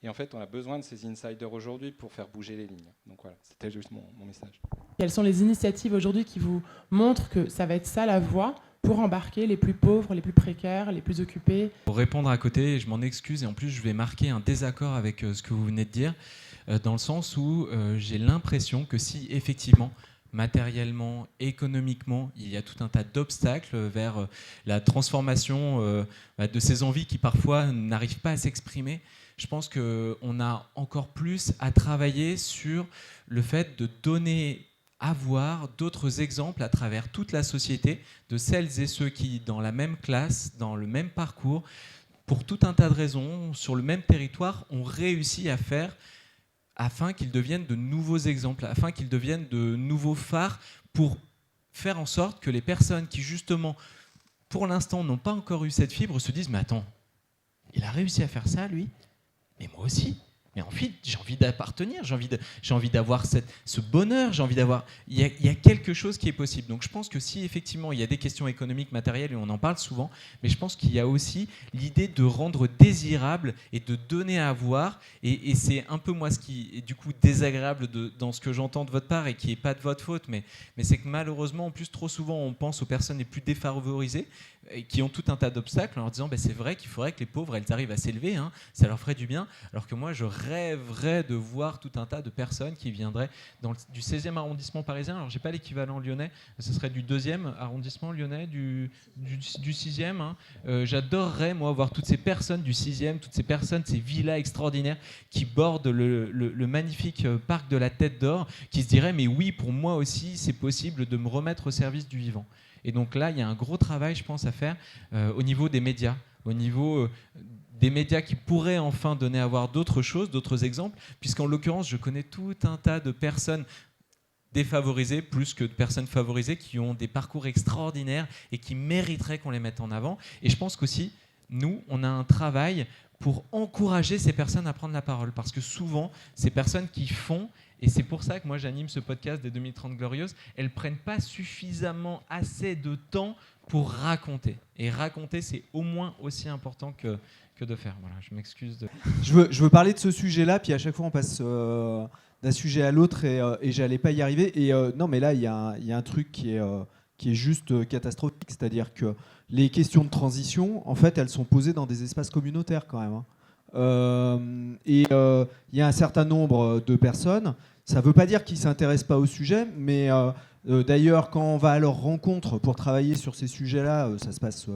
Et en fait, on a besoin de ces insiders aujourd'hui pour faire bouger les lignes. Donc voilà, c'était juste mon message. Quelles sont les initiatives aujourd'hui qui vous montrent que ça va être ça la voie pour embarquer les plus pauvres, les plus précaires, les plus occupés? Pour répondre à côté, je m'en excuse, et en plus je vais marquer un désaccord avec ce que vous venez de dire, dans le sens où j'ai l'impression que si effectivement, matériellement, économiquement, il y a tout un tas d'obstacles vers la transformation de ces envies qui parfois n'arrivent pas à s'exprimer, je pense qu'on a encore plus à travailler sur le fait de donner à voir d'autres exemples à travers toute la société de celles et ceux qui, dans la même classe, dans le même parcours, pour tout un tas de raisons, sur le même territoire, ont réussi à faire afin qu'ils deviennent de nouveaux exemples, afin qu'ils deviennent de nouveaux phares pour faire en sorte que les personnes qui, justement, pour l'instant, n'ont pas encore eu cette fibre, se disent « Mais attends, il a réussi à faire ça, lui ? Mais moi aussi. Mais ensuite, j'ai envie d'appartenir, j'ai envie d'avoir ce bonheur, j'ai envie d'avoir... Il y a quelque chose qui est possible. Donc je pense que si effectivement il y a des questions économiques, matérielles, et on en parle souvent, mais je pense qu'il y a aussi l'idée de rendre désirable et de donner à avoir. Et c'est un peu moi ce qui est du coup désagréable dans ce que j'entends de votre part et qui n'est pas de votre faute, mais c'est que malheureusement, en plus, trop souvent, on pense aux personnes les plus défavorisées et qui ont tout un tas d'obstacles en leur disant c'est vrai qu'il faudrait que les pauvres elles arrivent à s'élever, hein, ça leur ferait du bien, alors que moi je rêverais de voir tout un tas de personnes qui viendraient du 16e arrondissement parisien. Alors j'ai pas l'équivalent lyonnais, ce serait du 2e arrondissement lyonnais, du 6e, hein. J'adorerais moi voir toutes ces personnes du 6e, toutes ces personnes, ces villas extraordinaires qui bordent le magnifique parc de la Tête d'Or, qui se diraient mais oui, pour moi aussi c'est possible de me remettre au service du vivant. Et donc là, il y a un gros travail, je pense, à faire au niveau des médias, au niveau des médias qui pourraient enfin donner à voir d'autres choses, d'autres exemples, puisqu'en l'occurrence, je connais tout un tas de personnes défavorisées, plus que de personnes favorisées, qui ont des parcours extraordinaires et qui mériteraient qu'on les mette en avant. Et je pense qu'aussi, nous, on a un travail pour encourager ces personnes à prendre la parole, parce que souvent, ces personnes qui font... Et c'est pour ça que moi j'anime ce podcast des 2030 Glorieuses. Elles ne prennent pas suffisamment assez de temps pour raconter. Et raconter, c'est au moins aussi important que de faire. Voilà, je m'excuse. Je veux parler de ce sujet-là, puis à chaque fois on passe d'un sujet à l'autre et j'allais pas y arriver. Et non, mais là il y a un truc qui est juste catastrophique, c'est-à-dire que les questions de transition, en fait, elles sont posées dans des espaces communautaires quand même, hein. Il y a un certain nombre de personnes, ça ne veut pas dire qu'ils ne s'intéressent pas au sujet, mais d'ailleurs quand on va à leur rencontre pour travailler sur ces sujets-là, ça se passe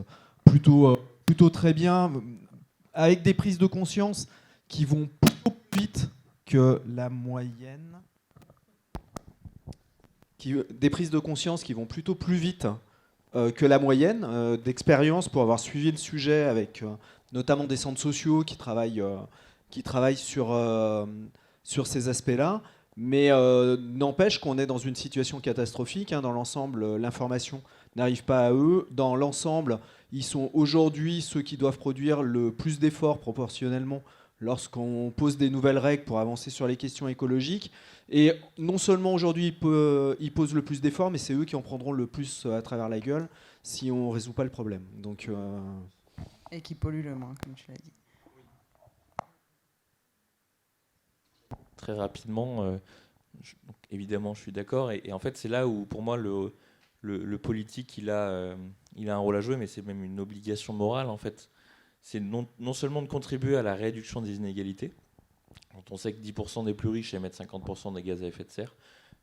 plutôt très bien, avec des prises de conscience qui vont plutôt plus vite que la moyenne, des prises de conscience qui vont plutôt plus vite que la moyenne d'expérience pour avoir suivi le sujet avec... notamment des centres sociaux qui travaillent sur ces aspects-là. Mais n'empêche qu'on est dans une situation catastrophique, hein. Dans l'ensemble, l'information n'arrive pas à eux. Dans l'ensemble, ils sont aujourd'hui ceux qui doivent produire le plus d'efforts proportionnellement lorsqu'on pose des nouvelles règles pour avancer sur les questions écologiques. Et non seulement aujourd'hui, ils posent le plus d'efforts, mais c'est eux qui en prendront le plus à travers la gueule si on ne résout pas le problème. Donc... Et qui pollue le moins, comme tu l'as dit. Très rapidement, donc évidemment, je suis d'accord. Et en fait, c'est là où, pour moi, le politique, il a un rôle à jouer, mais c'est même une obligation morale, en fait. C'est non seulement de contribuer à la réduction des inégalités, quand on sait que 10% des plus riches émettent 50% des gaz à effet de serre.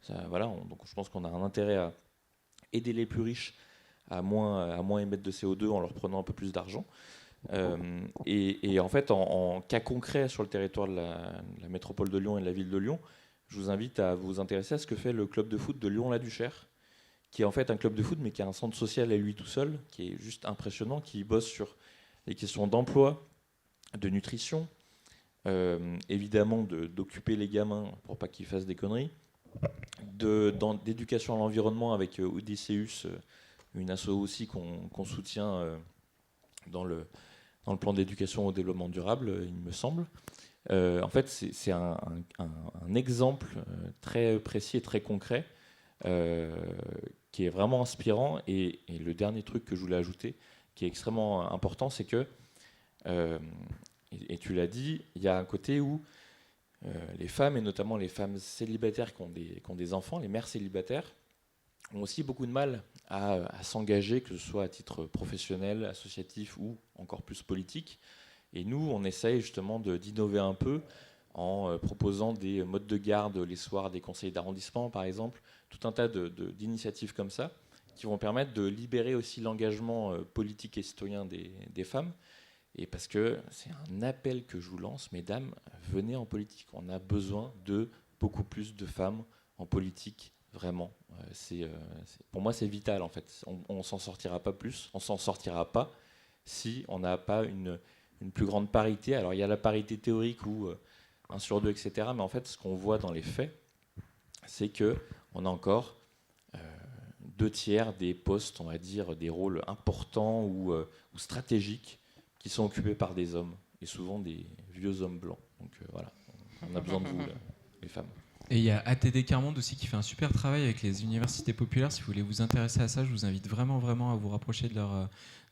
Donc je pense qu'on a un intérêt à aider les plus riches à moins émettre de CO2 en leur prenant un peu plus d'argent. Et en fait, en cas concret sur le territoire de la métropole de Lyon et de la ville de Lyon, je vous invite à vous intéresser à ce que fait le club de foot de Lyon-la-Duchère, qui est en fait un club de foot, mais qui a un centre social à lui tout seul, qui est juste impressionnant, qui bosse sur les questions d'emploi, de nutrition, évidemment d'occuper les gamins pour pas qu'ils fassent des conneries, d'éducation à l'environnement avec Odysseus, une asso aussi qu'on soutient dans le plan d'éducation au développement durable, il me semble. En fait, c'est un exemple très précis et très concret qui est vraiment inspirant. Et le dernier truc que je voulais ajouter, qui est extrêmement important, c'est que, et tu l'as dit, il y a un côté où les femmes, et notamment les femmes célibataires qui ont des enfants, les mères célibataires, ont aussi beaucoup de mal à s'engager, que ce soit à titre professionnel, associatif ou encore plus politique. Et nous, on essaye justement d'innover un peu en proposant des modes de garde les soirs des conseils d'arrondissement, par exemple, tout un tas d'initiatives comme ça, qui vont permettre de libérer aussi l'engagement politique et citoyen des femmes. Et parce que c'est un appel que je vous lance, mesdames, venez en politique. On a besoin de beaucoup plus de femmes en politique. Vraiment, pour moi c'est vital en fait. On s'en sortira pas plus, on s'en sortira pas si on n'a pas une plus grande parité. Alors il y a la parité théorique ou 1 sur 2, etc. Mais en fait, ce qu'on voit dans les faits, c'est qu'on a encore 2/3 des postes, on va dire, des rôles importants ou stratégiques qui sont occupés par des hommes, et souvent des vieux hommes blancs. Donc voilà. On a besoin de vous, les femmes. Et il y a ATD Carmonde aussi qui fait un super travail avec les universités populaires. Si vous voulez vous intéresser à ça, je vous invite vraiment à vous rapprocher de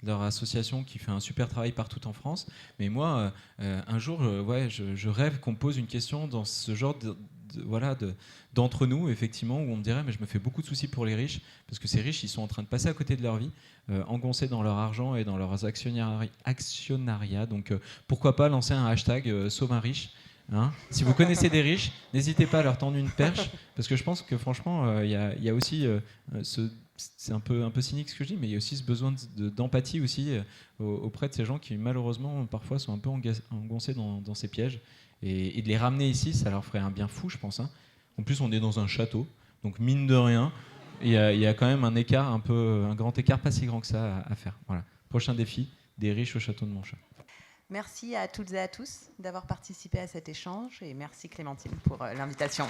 leur association qui fait un super travail partout en France. Mais moi, un jour, je rêve qu'on pose une question dans ce genre d'entre nous, effectivement, où on me dirait mais je me fais beaucoup de soucis pour les riches, parce que ces riches, ils sont en train de passer à côté de leur vie, engoncés dans leur argent et dans leurs actionnariats. Donc pourquoi pas lancer un hashtag Sauve un riche. Hein, si vous connaissez des riches, n'hésitez pas à leur tendre une perche, parce que je pense que franchement, il y a aussi c'est un peu cynique ce que je dis, mais il y a aussi ce besoin d'empathie aussi auprès de ces gens qui malheureusement parfois sont un peu engoncés dans ces pièges, et de les ramener ici, ça leur ferait un bien fou, je pense. Hein. En plus, on est dans un château, donc mine de rien, il y a quand même un grand écart pas si grand que ça à faire. Voilà. Prochain défi, des riches au château de Montchat. Merci à toutes et à tous d'avoir participé à cet échange et merci Clémentine pour l'invitation.